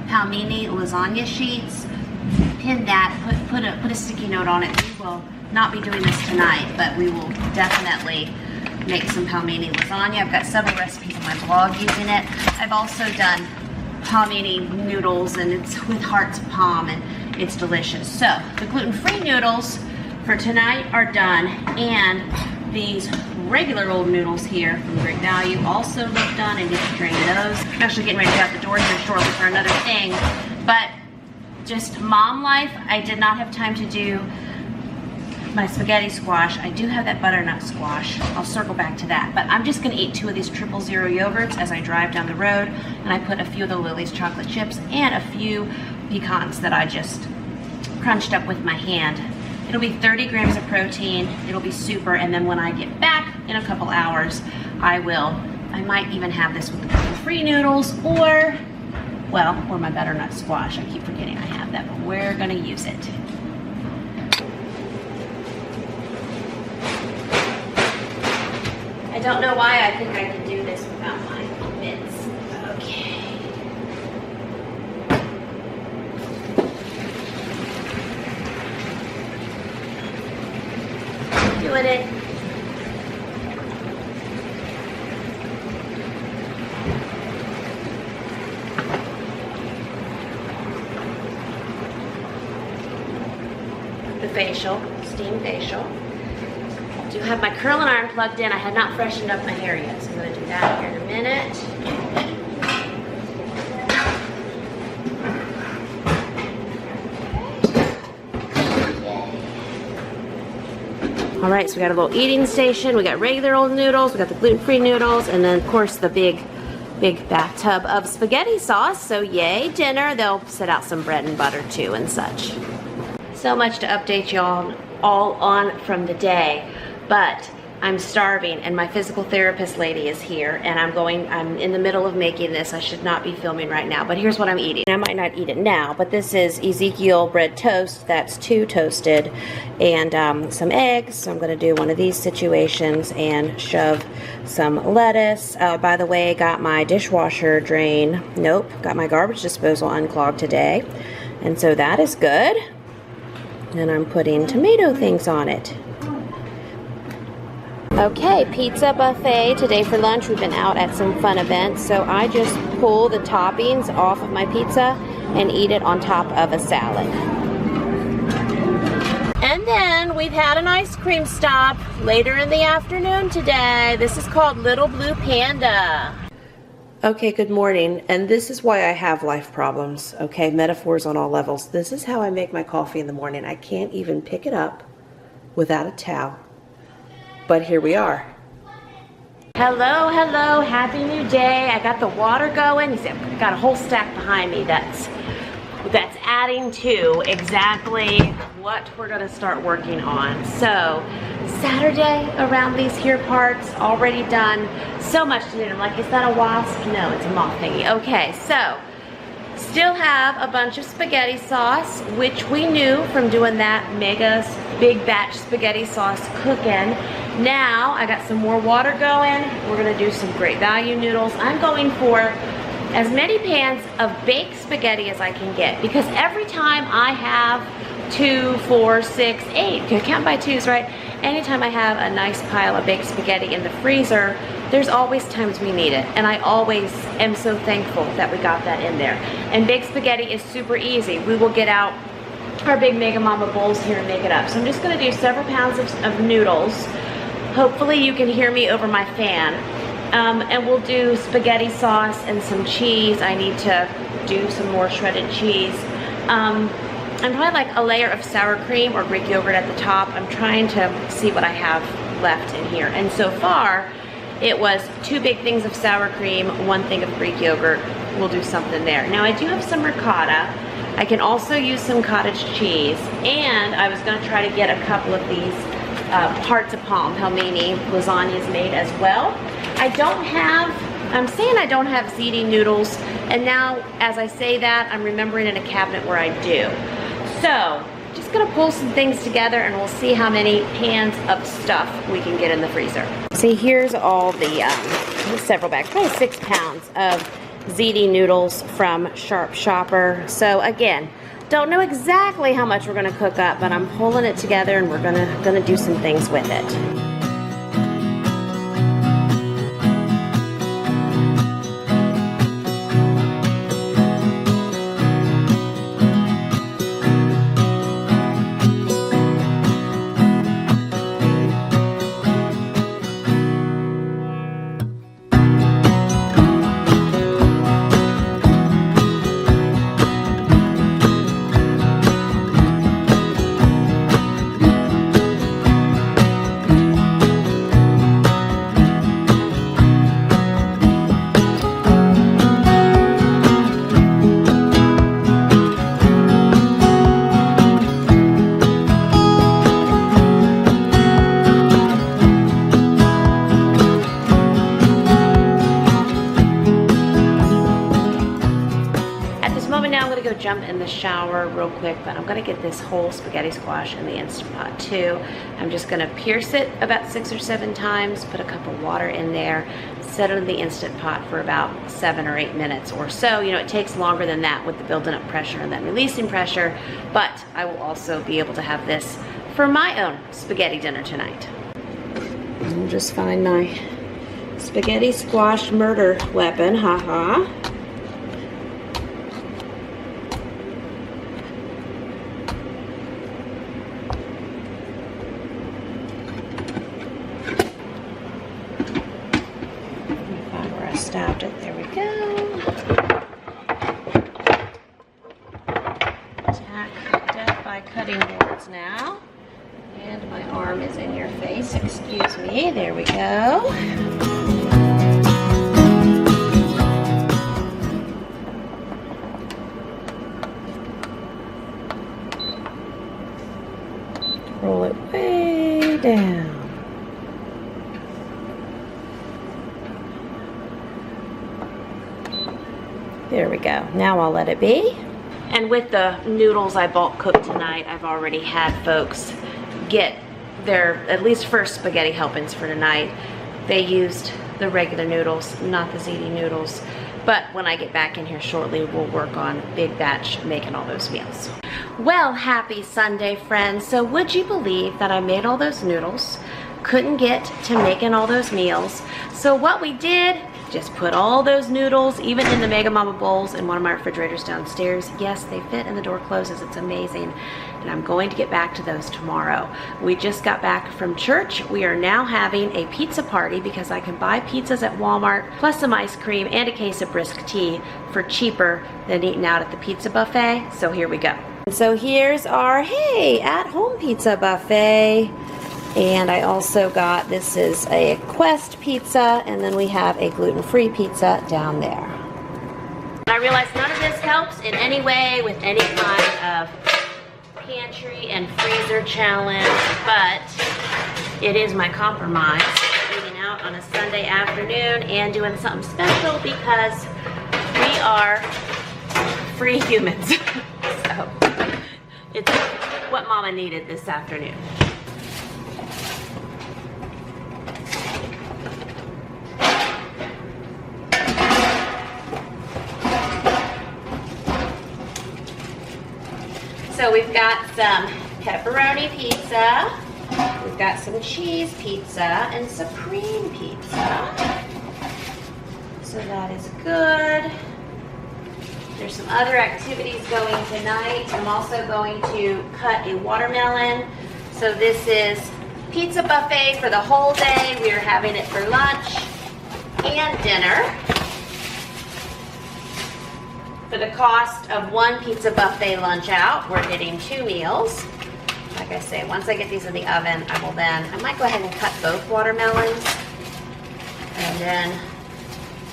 palmini lasagna sheets. Pin that, put a sticky note on it. We will not be doing this tonight, but we will definitely make some palmini lasagna. I've got several recipes on my blog using it. I've also done palmini noodles, and it's with hearts of palm, and it's delicious. So the gluten-free noodles for tonight are done, and these regular old noodles here from Great Value also look done. I need to drain those. I'm actually getting ready to get out the door here shortly for another thing, but just mom life. I did not have time to do my spaghetti squash. I do have that butternut squash. I'll circle back to that, but I'm just gonna eat 2 of these 000 yogurts as I drive down the road, and I put a few of the Lily's chocolate chips and a few pecans that I just crunched up with my hand. It'll be 30 grams of protein. It'll be super, and then when I get back in a couple hours, I might even have this with the gluten-free noodles, or my butternut squash. I keep forgetting I have that, but we're gonna use it. I don't know why I think I can do this without my mitts. Okay. Doing it. The facial, steam facial. I do have my curling iron plugged in. I had not freshened up my hair yet, so I'm going to do that here in a minute. All right, so we got a little eating station. We got regular old noodles. We got the gluten-free noodles, and then of course the big bathtub of spaghetti sauce. So yay, dinner. They'll set out some bread and butter too and such. So much to update y'all all on from the day. But I'm starving, and my physical therapist lady is here, and I'm in the middle of making this. I should not be filming right now, but here's what I'm eating. I might not eat it now, but this is Ezekiel bread toast. That's 2 toasted, and some eggs. So I'm gonna do one of these situations and shove some lettuce. By the way, got my dishwasher drain, got my garbage disposal unclogged today, and so that is good. And I'm putting tomato things on it. Okay, pizza buffet today for lunch. We've been out at some fun events, so I just pull the toppings off of my pizza and eat it on top of a salad. And then we've had an ice cream stop later in the afternoon today. This is called Little Blue Panda. Okay, good morning, and this is why I have life problems, okay? Metaphors on all levels. This is how I make my coffee in the morning. I can't even pick it up without a towel. But here we are. Hello, hello, happy new day. I got the water going. You see, I've got a whole stack behind me that's adding to exactly what we're gonna start working on. So, Saturday around these here parts, already done. So much to do. I'm like, is that a wasp? No, it's a moth thingy. Okay, so, still have a bunch of spaghetti sauce, which we knew from doing that mega big batch spaghetti sauce cooking. Now, I got some more water going. We're gonna do some great value noodles. I'm going for as many pans of baked spaghetti as I can get, because every time I have 2, 4, 6, 8, okay, count by twos, right? Anytime I have a nice pile of baked spaghetti in the freezer, there's always times we need it, and I always am so thankful that we got that in there. And baked spaghetti is super easy. We will get out our big Mega Mama bowls here and make it up. So I'm just gonna do several pounds of noodles. Hopefully you can hear me over my fan. And we'll do spaghetti sauce and some cheese. I need to do some more shredded cheese. And probably like a layer of sour cream or Greek yogurt at the top. I'm trying to see what I have left in here. And so far, it was 2 big things of sour cream, 1 thing of Greek yogurt. We'll do something there. Now I do have some ricotta. I can also use some cottage cheese. And I was gonna try to get a couple of these hearts of palm pelmeni lasagnas made as well. I'm saying I don't have ziti noodles, and now as I say that, I'm remembering in a cabinet where I do. So, just gonna pull some things together and we'll see how many pans of stuff we can get in the freezer. See, here's all the several bags, probably 6 pounds of ziti noodles from Sharp Shopper. So again, don't know exactly how much we're gonna cook up, but I'm pulling it together and we're gonna do some things with it. Jump in the shower real quick, but I'm gonna get this whole spaghetti squash in the Instant Pot too. I'm just gonna pierce it about 6 or 7 times, put a cup of water in there, set it in the Instant Pot for about 7 or 8 minutes or so. You know, it takes longer than that with the building up pressure and then releasing pressure, but I will also be able to have this for my own spaghetti dinner tonight. I'll just find my spaghetti squash murder weapon, haha. Stabbed it. There we go. Attack death by cutting boards now. And my arm is in your face. Excuse me. There we go. Roll it way down. now I'll let it be. And with the noodles I bulk cooked tonight, I've already had folks get their at least first spaghetti helpings for tonight. They used the regular noodles, not the ziti noodles. But when I get back in here shortly, we'll work on big batch making all those meals. Well, happy Sunday, friends. So would you believe that I made all those noodles, couldn't get to making all those meals? So what we did, just put all those noodles, even in the Mega Mama bowls, in one of my refrigerators downstairs. Yes, they fit and the door closes. It's amazing. And I'm going to get back to those tomorrow. We just got back from church. We are now having a pizza party because I can buy pizzas at Walmart, plus some ice cream and a case of brisk tea for cheaper than eating out at the pizza buffet. So here we go. So here's our, hey, at-home pizza buffet. And I also got, this is a Quest pizza, and then we have a gluten-free pizza down there. I realize none of this helps in any way with any kind of pantry and freezer challenge, but it is my compromise, eating out on a Sunday afternoon and doing something special because we are free humans. So it's what Mama needed this afternoon. So we've got some pepperoni pizza, we've got some cheese pizza, and supreme pizza. So that is good. There's some other activities going tonight. I'm also going to cut a watermelon. So this is pizza buffet for the whole day. We are having it for lunch and dinner. For the cost of one pizza buffet lunch out, we're getting 2 meals. Like I say, once I get these in the oven, I might go ahead and cut both watermelons. And then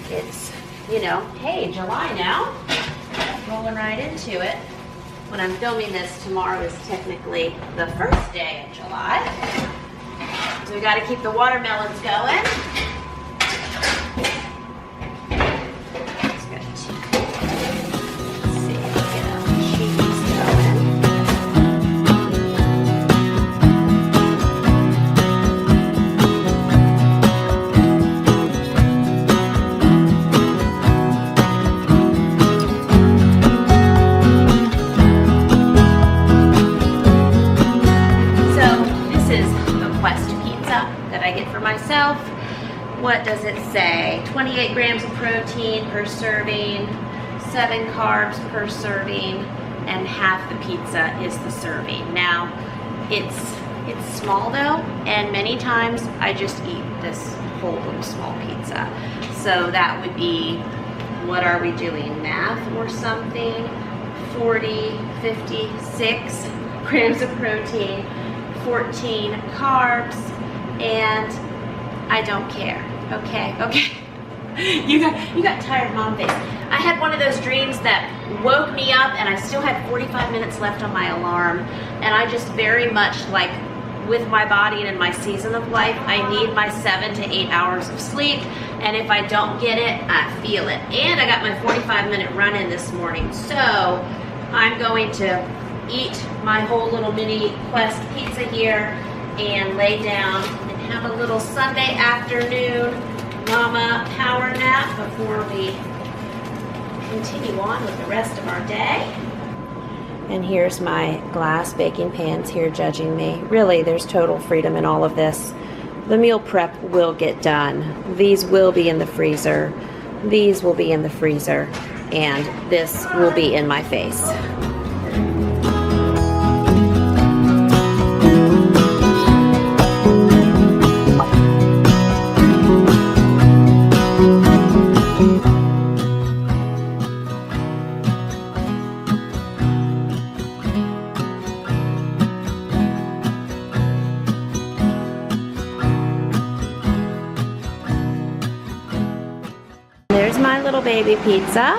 it's, you know, hey, July now. Rolling right into it. When I'm filming this, tomorrow is technically the first day of July. So we gotta keep the watermelons going. What does it say? 28 grams of protein per serving, 7 carbs per serving, and half the pizza is the serving. Now, it's small though, and many times I just eat this whole little small pizza. So that would be, what are we doing, math or something? 40, 56 grams of protein, 14 carbs, and I don't care. Okay. You got tired mom face. I had one of those dreams that woke me up and I still had 45 minutes left on my alarm, and I just very much, like with my body and in my season of life, I need my 7 to 8 hours of sleep, and if I don't get it, I feel it. And I got my 45-minute run-in this morning, so I'm going to eat my whole little mini Quest pizza here and lay down and have a little Sunday afternoon mama power nap before we continue on with the rest of our day. And here's my glass baking pans here judging me. Really, there's total freedom in all of this. The meal prep will get done. These will be in the freezer. These will be in the freezer. And this will be in my face. There's my little baby pizza.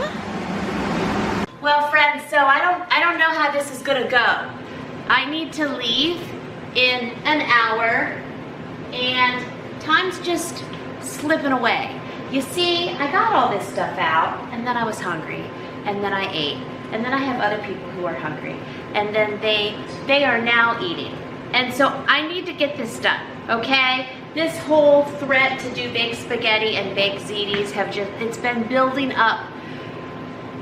Well, friends, so I don't know how this is gonna go. I need to leave in an hour, and time's just slipping away. You see, I got all this stuff out, and then I was hungry. and then I ate. And then I have other people who are hungry, and then they are now eating. And so I need to get this done, okay? This whole threat to do baked spaghetti and baked ziti's it's been building up.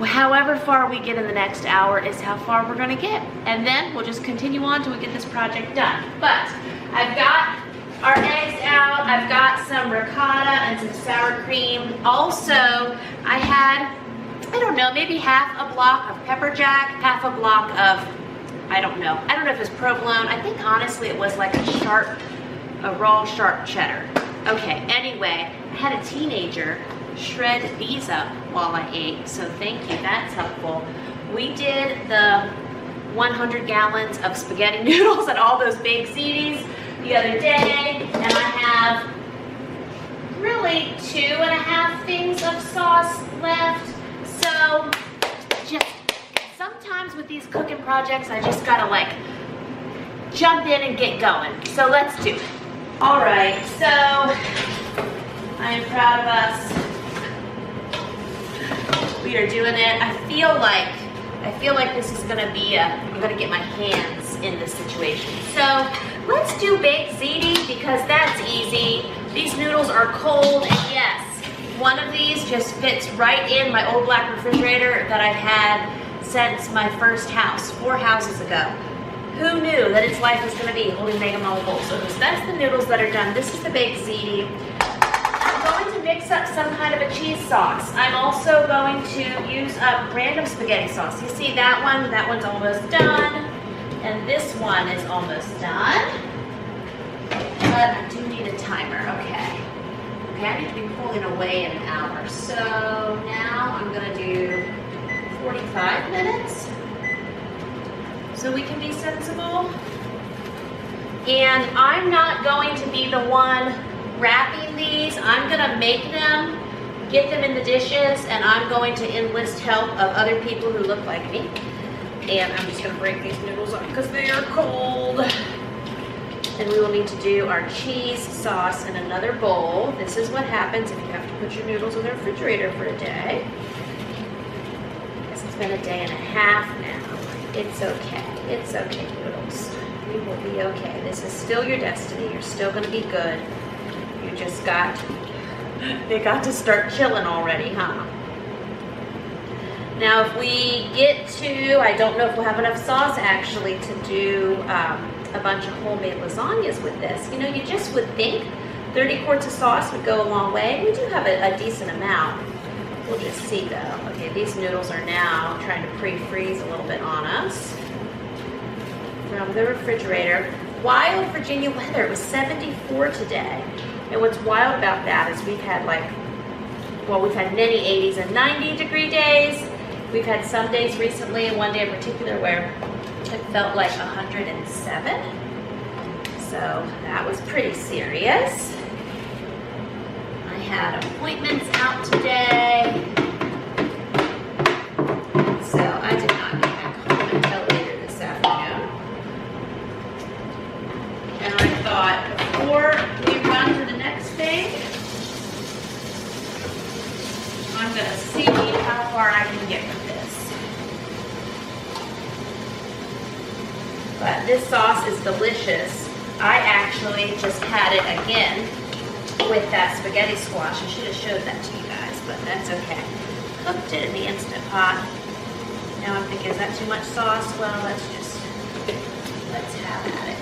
However far we get in the next hour is how far we're gonna get. And then we'll just continue on till we get this project done. But I've got our eggs out, I've got some ricotta and some sour cream. Also, I had, I don't know, maybe half a block of pepper jack, half a block of, I don't know if it's provolone. I think honestly it was like a raw sharp cheddar. Okay, anyway, I had a teenager shred these up while I ate, so thank you, that's helpful. We did the 100 gallons of spaghetti noodles and all those baked ziti's the other day, and I have really 2.5 things of sauce left. So just sometimes with these cooking projects, I just gotta like jump in and get going. So let's do it. All right, so I am proud of us. We are doing it. I feel like this is gonna be I'm gonna get my hands in this situation. So let's do baked ziti because that's easy. These noodles are cold, and yes, one of these just fits right in my old black refrigerator that I've had since my first house, 4 houses ago. Who knew that its life was gonna be holding mega mama bowls? So that's the noodles that are done. This is the baked ziti. I'm going to mix up some kind of a cheese sauce. I'm also going to use up random spaghetti sauce. You see that one's almost done. And this one is almost done. But I do need a timer, okay. Okay, I need to be pulling away in an hour. So now I'm gonna do 45 minutes. So we can be sensible. And I'm not going to be the one wrapping these. I'm gonna make them, get them in the dishes, and I'm going to enlist help of other people who look like me. And I'm just gonna break these noodles up because they are cold. And we will need to do our cheese sauce in another bowl. This is what happens if you have to put your noodles in the refrigerator for a day. It's been a day and a half now. It's okay. It's okay, noodles. You will be okay. This is still your destiny. You're still gonna be good. You just they got to start chilling already, huh? Now if we get to, I don't know if we'll have enough sauce actually to do a bunch of homemade lasagnas with this. You know, you just would think 30 quarts of sauce would go a long way. We do have a decent amount. We'll just see though. Okay, these noodles are now trying to pre-freeze a little bit on us from the refrigerator. Wild Virginia weather, it was 74 today. And what's wild about that is we've had we've had many 80s and 90-degree days. We've had some days recently, and one day in particular where it felt like 107. So that was pretty serious. I had appointments out today. So I did not get back home until later this afternoon. And I thought before we run to the next thing, I'm gonna see how far I can get with this. But this sauce is delicious. I actually just had it again with that spaghetti squash. I should have showed that to you guys, but that's okay. Cooked it in the Instant Pot. Now I'm thinking, is that too much sauce? Well, let's have at it.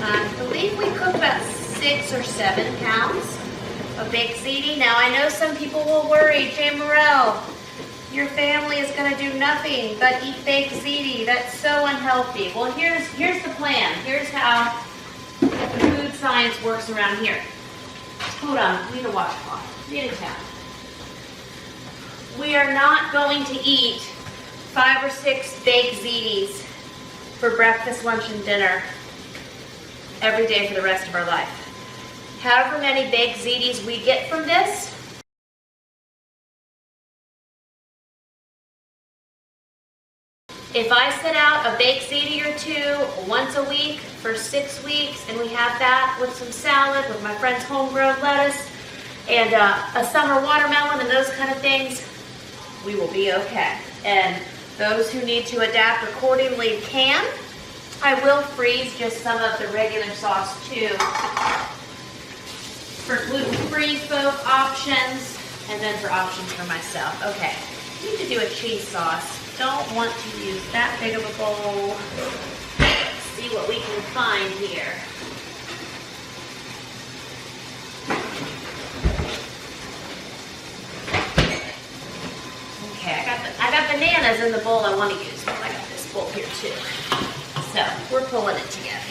I believe we cooked about 6 or 7 pounds of baked ziti. Now I know some people will worry, Jamerrill, your family is going to do nothing but eat baked ziti. That's so unhealthy. Well, here's the plan. Here's how food science works around here. Hold on, need a washcloth. Need a towel. We are not going to eat 5 or 6 baked zitis for breakfast, lunch, and dinner every day for the rest of our life. However many baked zitis we get from this, if I set out a baked ziti or 2 once a week for 6 weeks, and we have that with some salad, with my friend's homegrown lettuce, and a summer watermelon and those kind of things, we will be okay. And those who need to adapt accordingly can. I will freeze just some of the regular sauce too for gluten-free folk options, and then for options for myself. Okay, need to do a cheese sauce. Don't want to use that big of a bowl. Let's see what we can find here. Okay, I got bananas in the bowl I want to use, but I got this bowl here too. So we're pulling it together.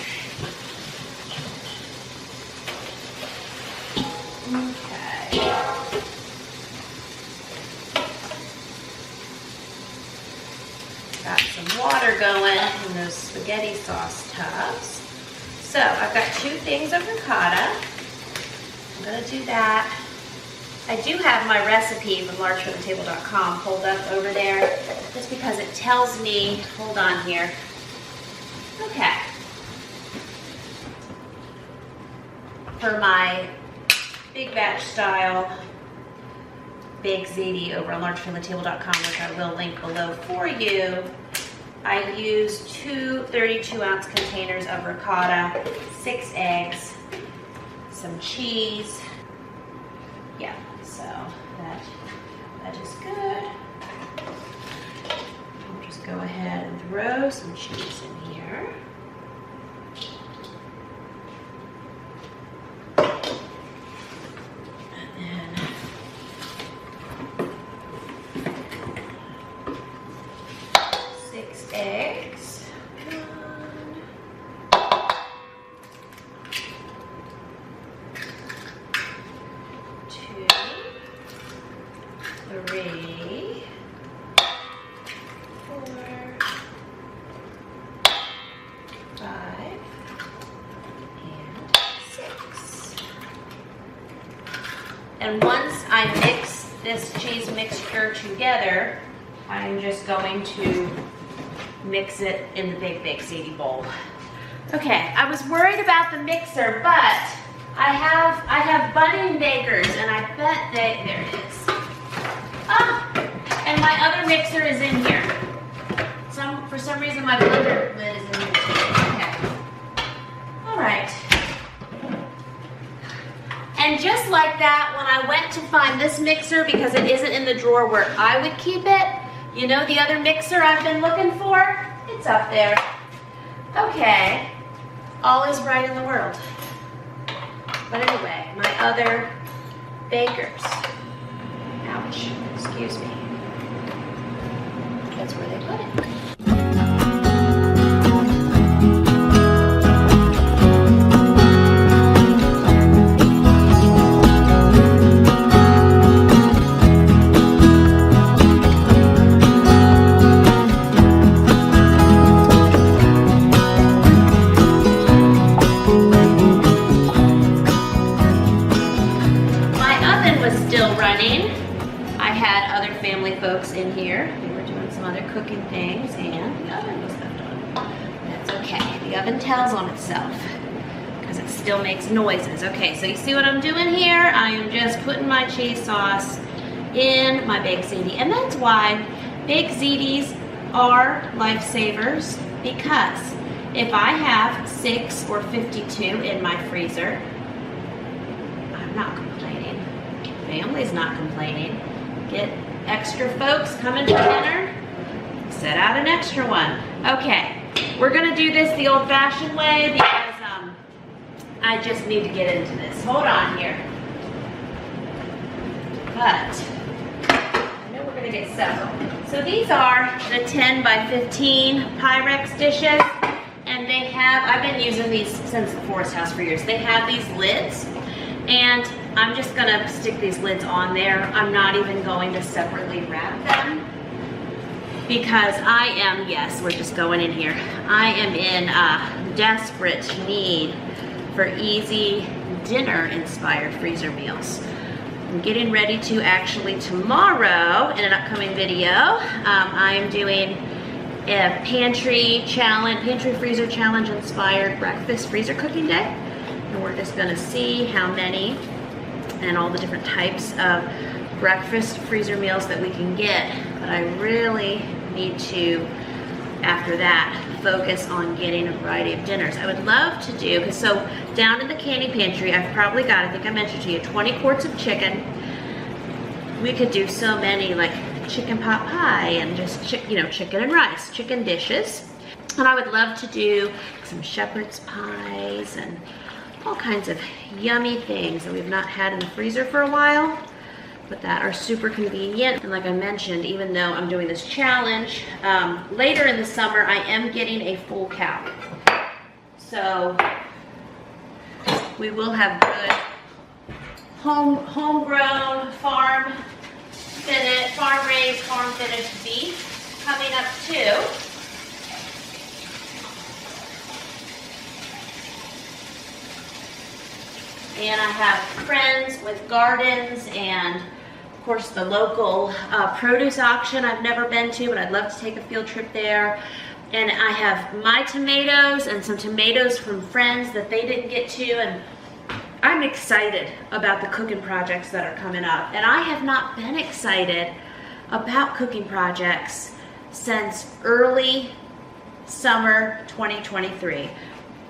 Okay. Got some water going in those spaghetti sauce tubs. So I've got 2 things of ricotta. I'm gonna do that. I do have my recipe from largeforthetable.com pulled up over there, just because it tells me, hold on here. Okay. For my big batch style baked ziti over on largeforthetable.com, which I will link below for you, I used 2 32-ounce containers of ricotta, 6 eggs, some cheese. Yeah, so that is good. I'll just go ahead and throw some cheese in here. And then 6 eggs. 3, 4, 5, and 6. And once I mix this cheese mixture together, I'm just going to mix it in the big ziti bowl. Okay, I was worried about the mixer, but I have budding bakers, and I bet there it is. Ah, and my other mixer is in here. For some reason my blender lid is in here too. Okay. All right. And just like that, when I went to find this mixer, because it isn't in the drawer where I would keep it, you know the other mixer I've been looking for? It's up there. Okay. All is right in the world. But anyway, my other bakers. Ouch, excuse me. That's where they put it. Folks in here. We were doing some other cooking things, and the oven was left on. That's okay. The oven tells on itself because it still makes noises. Okay, so you see what I'm doing here? I am just putting my cheese sauce in my baked ziti, and that's why baked zitis are lifesavers, because if I have 6 or 52 in my freezer, I'm not complaining. Family's not complaining. Get extra folks coming for dinner, set out an extra one. Okay, we're gonna do this the old-fashioned way because I just need to get into this. Hold on here. But I know we're gonna get several. So these are the 10 by 15 Pyrex dishes, and they have, I've been using these since the Forest House for years. They have these lids, and I'm just gonna stick these lids on there. I'm not even going to separately wrap them because I am, yes, we're just going in here. I am in desperate need for easy dinner-inspired freezer meals. I'm getting ready to actually tomorrow in an upcoming video, I'm doing a pantry freezer challenge inspired breakfast freezer cooking day. And we're just gonna see how many and all the different types of breakfast freezer meals that we can get, but I really need to, after that, focus on getting a variety of dinners. I would love to do, because so down in the candy pantry, I've probably got, I think I mentioned to you, 20 quarts of chicken. We could do so many, like chicken pot pie and just, chicken and rice, chicken dishes. And I would love to do some shepherd's pies and all kinds of yummy things that we've not had in the freezer for a while, but that are super convenient. And like I mentioned, even though I'm doing this challenge, later in the summer, I am getting a full cow. So we will have good homegrown, farm-raised, farm-finished beef coming up too. And I have friends with gardens and of course the local produce auction I've never been to, but I'd love to take a field trip there. And I have my tomatoes and some tomatoes from friends that they didn't get to, and I'm excited about the cooking projects that are coming up. And I have not been excited about cooking projects since early summer 2023,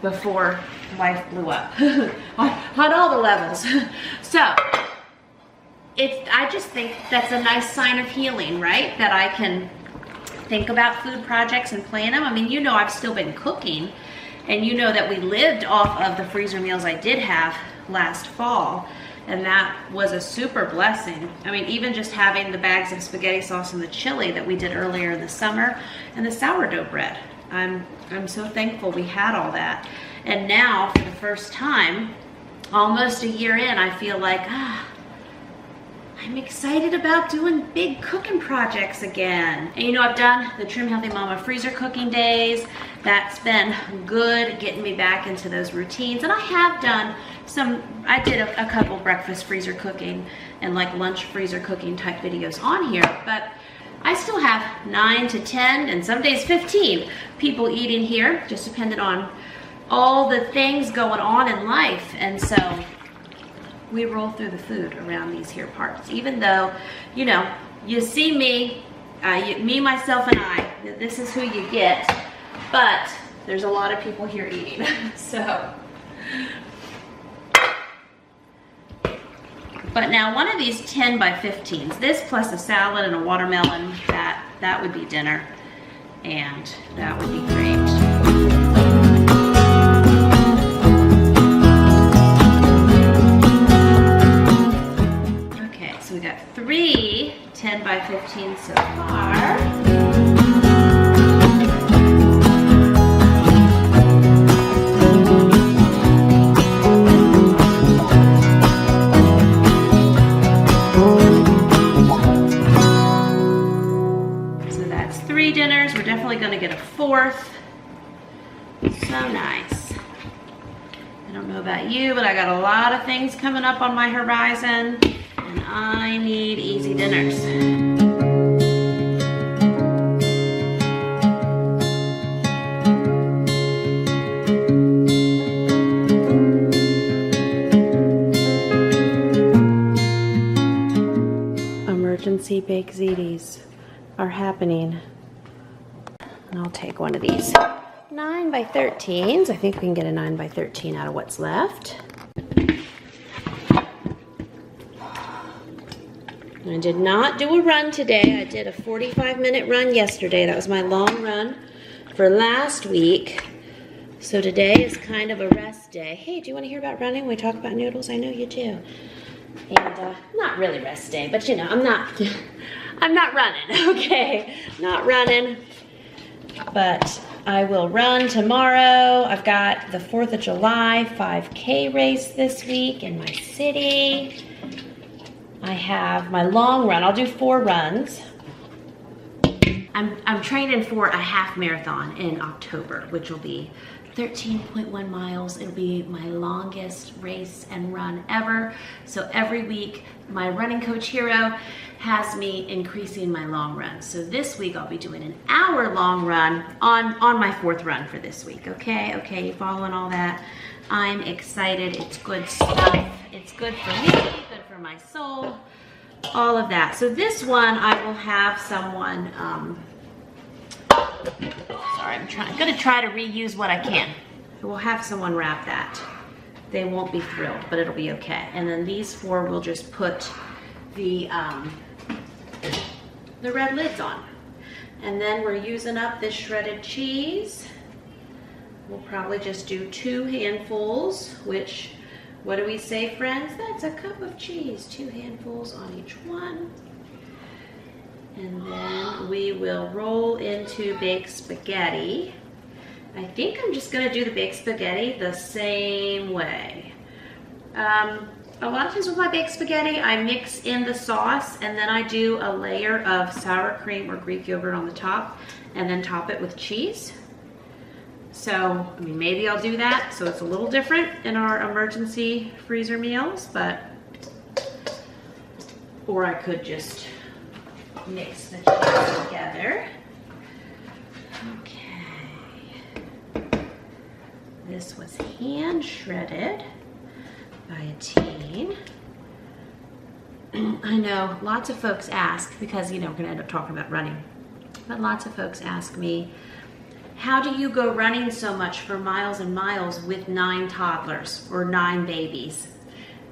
before life blew up on all the levels. So I just think that's a nice sign of healing, right? That I can think about food projects and plan them. I mean, you know, I've still been cooking, and you know that we lived off of the freezer meals I did have last fall, and that was a super blessing. I mean, even just having the bags of spaghetti sauce and the chili that we did earlier in the summer, and the sourdough bread. I'm so thankful we had all that. And now, for the first time, almost a year in, I feel like, I'm excited about doing big cooking projects again. And you know, I've done the Trim Healthy Mama freezer cooking days. That's been good, getting me back into those routines. And I have done I did a couple breakfast freezer cooking and like lunch freezer cooking type videos on here, but I still have 9 to 10 and some days 15 people eating here, just depending on all the things going on in life. And so we roll through the food around these here parts, even though, you know, you see me, me, myself, and I, this is who you get, but there's a lot of people here eating. So, but now one of these 10 by 15s, this plus a salad and a watermelon, that would be dinner, and that would be great. Okay, so we got 3 10 by 15s so far. Dinners. We're definitely going to get a 4th. So nice. I don't know about you, but I got a lot of things coming up on my horizon, and I need easy dinners. Emergency baked ziti's are happening. And I'll take one of these 9 by 13s. I think we can get a 9 by 13 out of what's left. I did not do a run today. I did a 45-minute run yesterday. That was my long run for last week. So today is kind of a rest day. Hey, do you want to hear about running? We talk about noodles. I know you do. And not really rest day, but you know, I'm not running, okay? Not running. But I will run tomorrow. I've got the 4th of July 5K race this week in my city. I have my long run. I'll do 4 runs. I'm training for a half marathon in October, which will be 13.1 miles. It'll be my longest race and run ever. So every week, my running coach hero has me increasing my long run. So this week I'll be doing an hour long run on my 4th run for this week. Okay, you following all that? I'm excited. It's good stuff. It's good for me, good for my soul. all of that. So this one, I will have someone, sorry, I'm gonna try to reuse what I can. We'll have someone wrap that. They won't be thrilled, but it'll be okay. And then these 4 we'll just put the red lids on. And then we're using up this shredded cheese. We'll probably just do 2 handfuls, which, what do we say, friends? That's a cup of cheese, 2 handfuls on each one. And then we will roll into baked spaghetti. I think I'm just gonna do the baked spaghetti the same way. A lot of times with my baked spaghetti, I mix in the sauce and then I do a layer of sour cream or Greek yogurt on the top and then top it with cheese. So, I mean, maybe I'll do that. So it's a little different in our emergency freezer meals, but, or I could just mix the cheese together. Okay. This was hand shredded by a teen. I know lots of folks ask, because you know, we're gonna end up talking about running, but lots of folks ask me, how do you go running so much for miles and miles with 9 toddlers or 9 babies?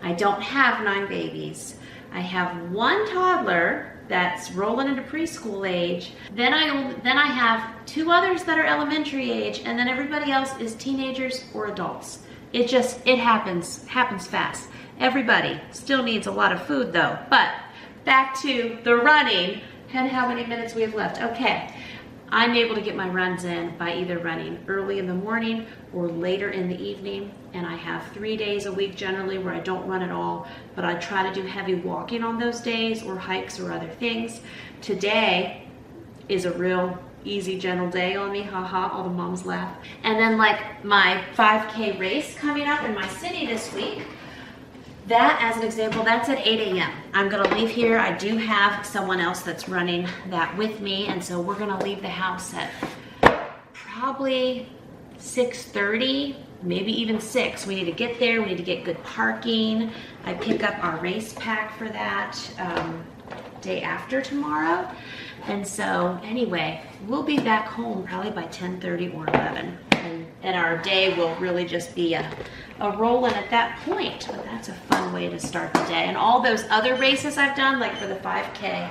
I don't have 9 babies. I have 1 toddler that's rolling into preschool age. Then I have 2 others that are elementary age, and then everybody else is teenagers or adults. It happens fast. Everybody still needs a lot of food though. But back to the running and how many minutes we have left. Okay, I'm able to get my runs in by either running early in the morning or later in the evening. And I have 3 days a week generally where I don't run at all, but I try to do heavy walking on those days or hikes or other things. Today is a real easy, gentle day on me, haha, all the moms laugh. And then like my 5K race coming up in my city this week, that as an example, that's at 8 a.m. I'm gonna leave here. I do have someone else that's running that with me, and so we're gonna leave the house at probably 6:30, maybe even 6. We need to get there, we need to get good parking. I pick up our race pack for that day after tomorrow. And so anyway, we'll be back home probably by 10:30 or 11. And our day will really just be a rolling at that point. But that's a fun way to start the day. And all those other races I've done, like for the 5K,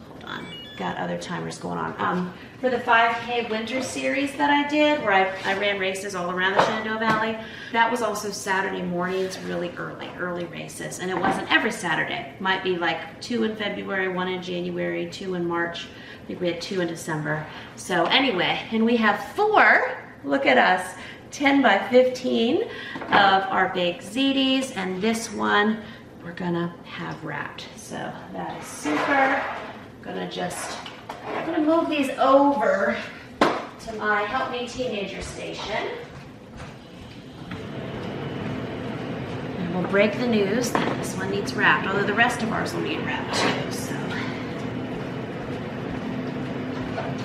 hold on, got other timers going on. For the 5K winter series that I did, where I ran races all around the Shenandoah Valley, that was also Saturday mornings, really early races. And it wasn't every Saturday. Might be like 2 in February, 1 in January, 2 in March. I think we had 2 in December. So anyway, and we have 4, look at us, 10 by 15 of our baked ziti's, and this one we're gonna have wrapped. So that is super. I'm gonna move these over to my Help Me Teenager station. And we'll break the news that this one needs wrapped, although the rest of ours will need wrapped too, so.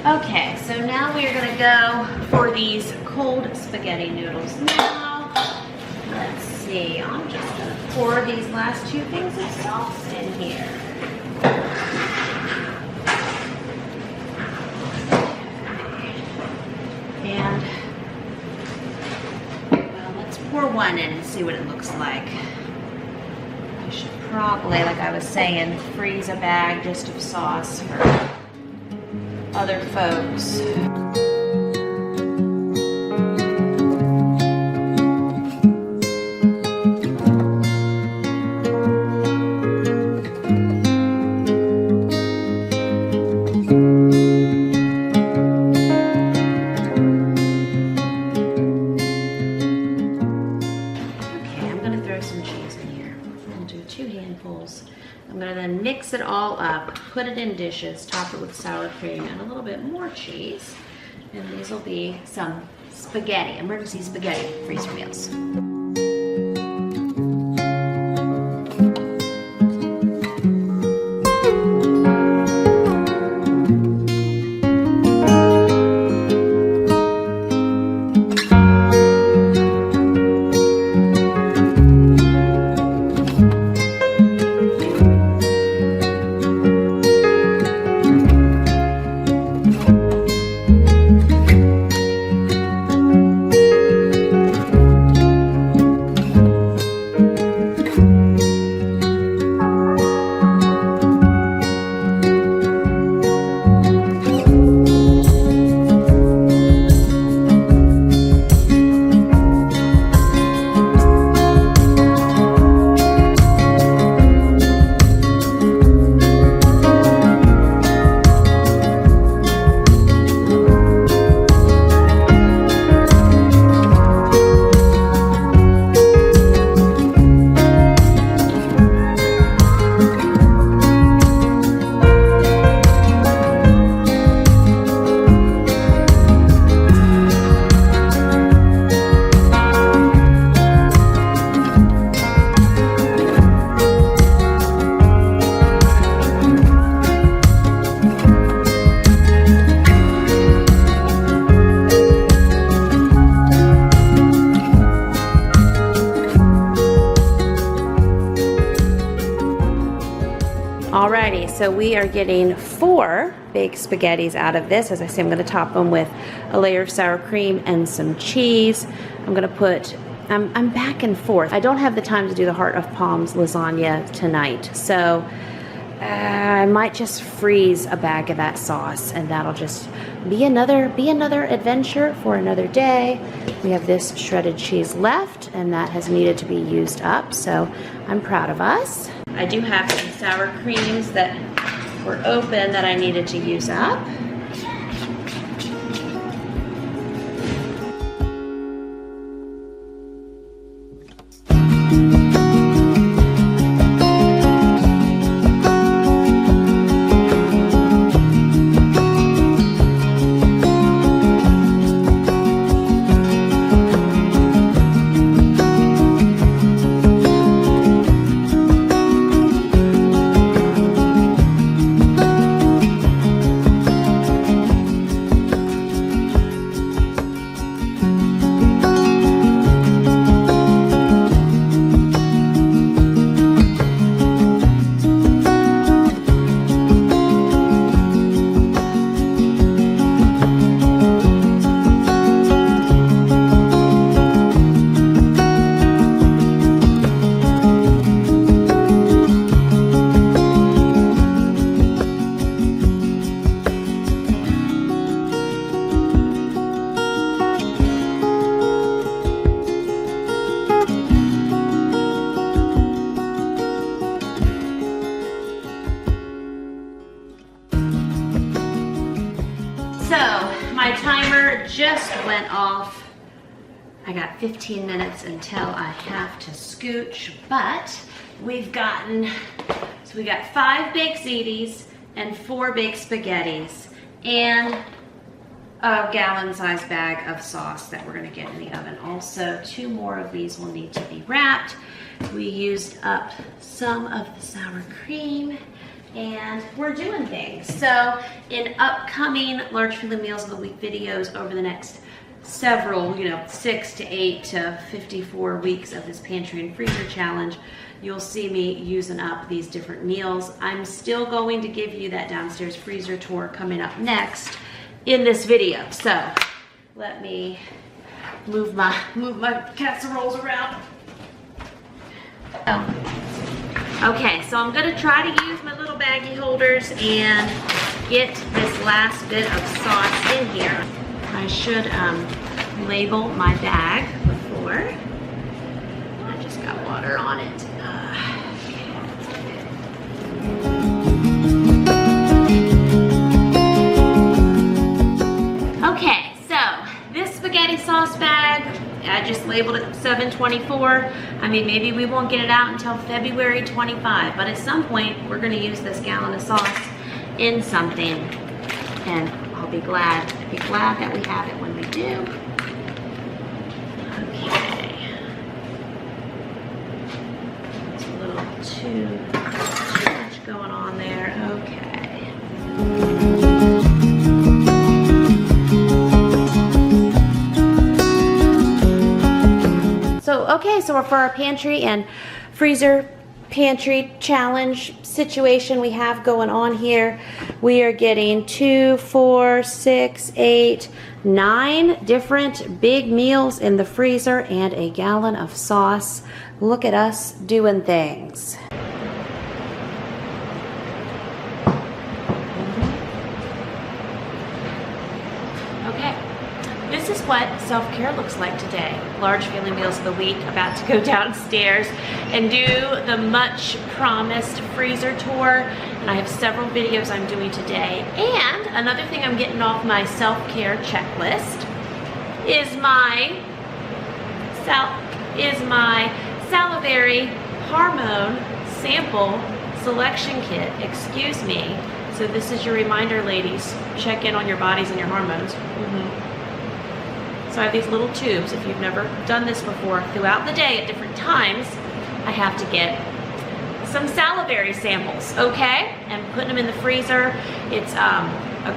Okay, so now we are gonna go for these cold spaghetti noodles. Now, let's see, I'm just gonna pour these last 2 things of sauce in here. And, well, let's pour one in and see what it looks like. I should probably, like I was saying, freeze a bag just of sauce for other folks. It all up, put it in dishes, top it with sour cream and a little bit more cheese, and these will be some spaghetti, emergency spaghetti freezer meals. so we are getting 4 baked spaghettis out of this. As I say, I'm gonna top them with a layer of sour cream and some cheese. I'm gonna put, I'm back and forth. I don't have the time to do the Heart of Palms lasagna tonight, so I might just freeze a bag of that sauce, and that'll just be another adventure for another day. We have this shredded cheese left, and that has needed to be used up, so I'm proud of us. I do have some sour creams that were open that I needed to use up. My timer just went off. I got 15 minutes until I have to scooch, but we've gotten, so we got 5 baked ziti's and 4 baked spaghettis and a gallon-sized bag of sauce that we're gonna get in the oven. Also, 2 more of these will need to be wrapped. We used up some of the sour cream, and we're doing things. So in upcoming Large Family Meals of the Week videos over the next several, 6 to 8 to 54 weeks of this pantry and freezer challenge, you'll see me using up these different meals. I'm still going to give you that downstairs freezer tour coming up next in this video. So let me move my casseroles around. Okay, so I'm gonna try to use my little baggie holders and get this last bit of sauce in here. I should label my bag before. I just got water on it. Okay, so this spaghetti sauce bag, I just labeled it 724. I mean, maybe we won't get it out until February 25, but at some point we're gonna use this gallon of sauce in something, and I'll be glad that we have it when we do. Okay. It's a little too much going on there. Okay. So for our pantry and freezer pantry challenge situation we have going on here, we are getting 2, 4, 6, 8, 9 different big meals in the freezer and a gallon of sauce. Look at us doing things. This is what self-care looks like today. Large Family Meals of the Week, about to go downstairs and do the much promised freezer tour. And I have several videos I'm doing today. And another thing I'm getting off my self-care checklist is my salivary hormone sample selection kit. Excuse me. So this is your reminder, ladies. Check in on your bodies and your hormones. So I have these little tubes. If you've never done this before, throughout the day at different times, I have to get some salivary samples, okay? And putting them in the freezer. It's a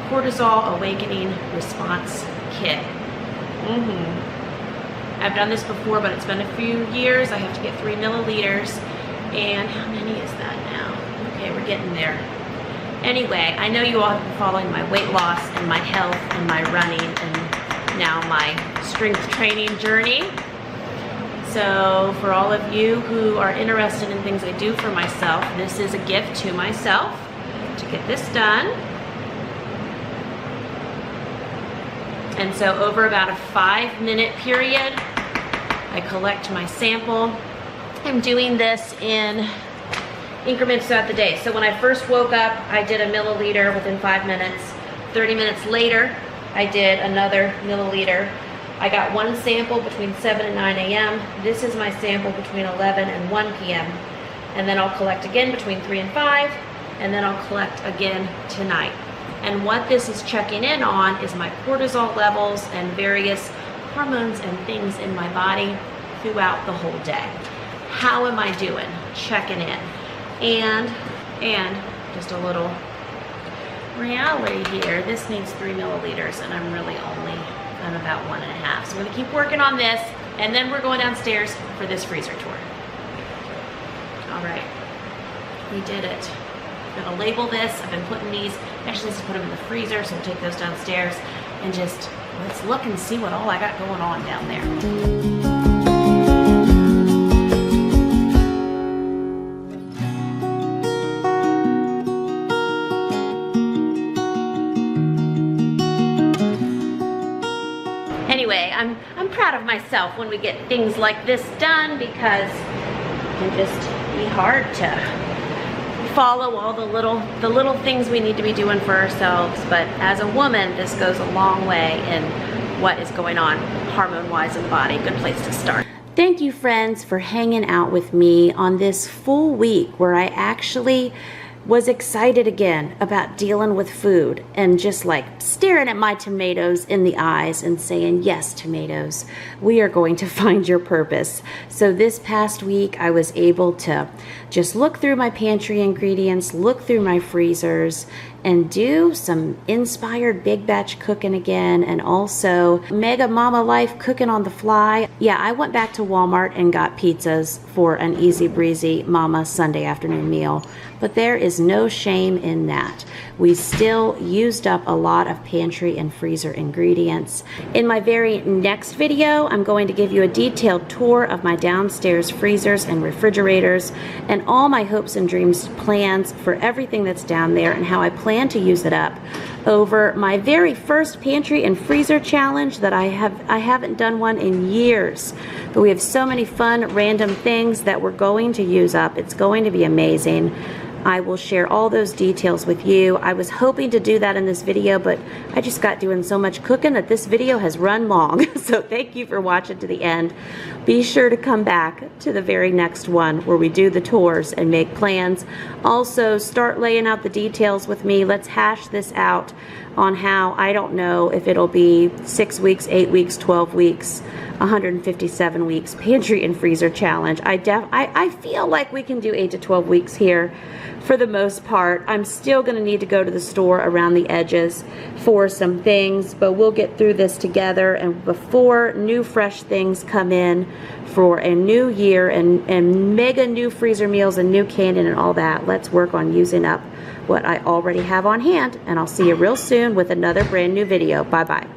cortisol awakening response kit. I've done this before, but it's been a few years. I have to get 3 milliliters. And how many is that now? Okay, we're getting there. Anyway, I know you all have been following my weight loss and my health and my running and now my strength training journey. So for all of you who are interested in things I do for myself, this is a gift to myself to get this done. And so over about a 5-minute period, I collect my sample. I'm doing this in increments throughout the day. So when I first woke up, I did a milliliter within 5 minutes. 30 minutes later, I did another milliliter. I got one sample between 7 and 9 a.m. This is my sample between 11 and 1 p.m. And then I'll collect again between 3 and 5, and then I'll collect again tonight. And what this is checking in on is my cortisol levels and various hormones and things in my body throughout the whole day. How am I doing? Checking in. And just a little reality here, this needs 3 milliliters and I'm about 1.5. So we're gonna keep working on this, and then we're going downstairs for this freezer tour. All right, we did it. I'm gonna label this. I've been putting these, actually let's put them in the freezer, so we'll take those downstairs and just, let's look and see what all I got going on down there. Anyway, I'm proud of myself when we get things like this done, because it can just be hard to follow all the little things we need to be doing for ourselves. But as a woman, this goes a long way in what is going on hormone-wise in the body. Good place to start. Thank you, friends, for hanging out with me on this full week where I actually was excited again about dealing with food and just like staring at my tomatoes in the eyes and saying, yes, tomatoes, we are going to find your purpose. So this past week, I was able to just look through my pantry ingredients, look through my freezers, and do some inspired big batch cooking again, and also mega mama life cooking on the fly. Yeah, I went back to Walmart and got pizzas for an easy breezy mama Sunday afternoon meal. But there is no shame in that. We still used up a lot of pantry and freezer ingredients. In my very next video, I'm going to give you a detailed tour of my downstairs freezers and refrigerators and all my hopes and dreams plans for everything that's down there and how I plan to use it up over my very first pantry and freezer challenge that I haven't done one in years. But we have so many fun random things that we're going to use up. It's going to be amazing. I will share all those details with you. I was hoping to do that in this video, but I just got doing so much cooking that this video has run long. So thank you for watching to the end. Be sure to come back to the very next one where we do the tours and make plans. Also, start laying out the details with me. Let's hash this out on how, I don't know if it'll be 6 weeks, 8 weeks, 12 weeks, 157 weeks pantry and freezer challenge. I feel like we can do 8 to 12 weeks here for the most part. I'm still going to need to go to the store around the edges for some things, but we'll get through this together. And before new fresh things come in for a new year and mega new freezer meals and new candy and all that, let's work on using up what I already have on hand. And I'll see you real soon with another brand new video. Bye bye.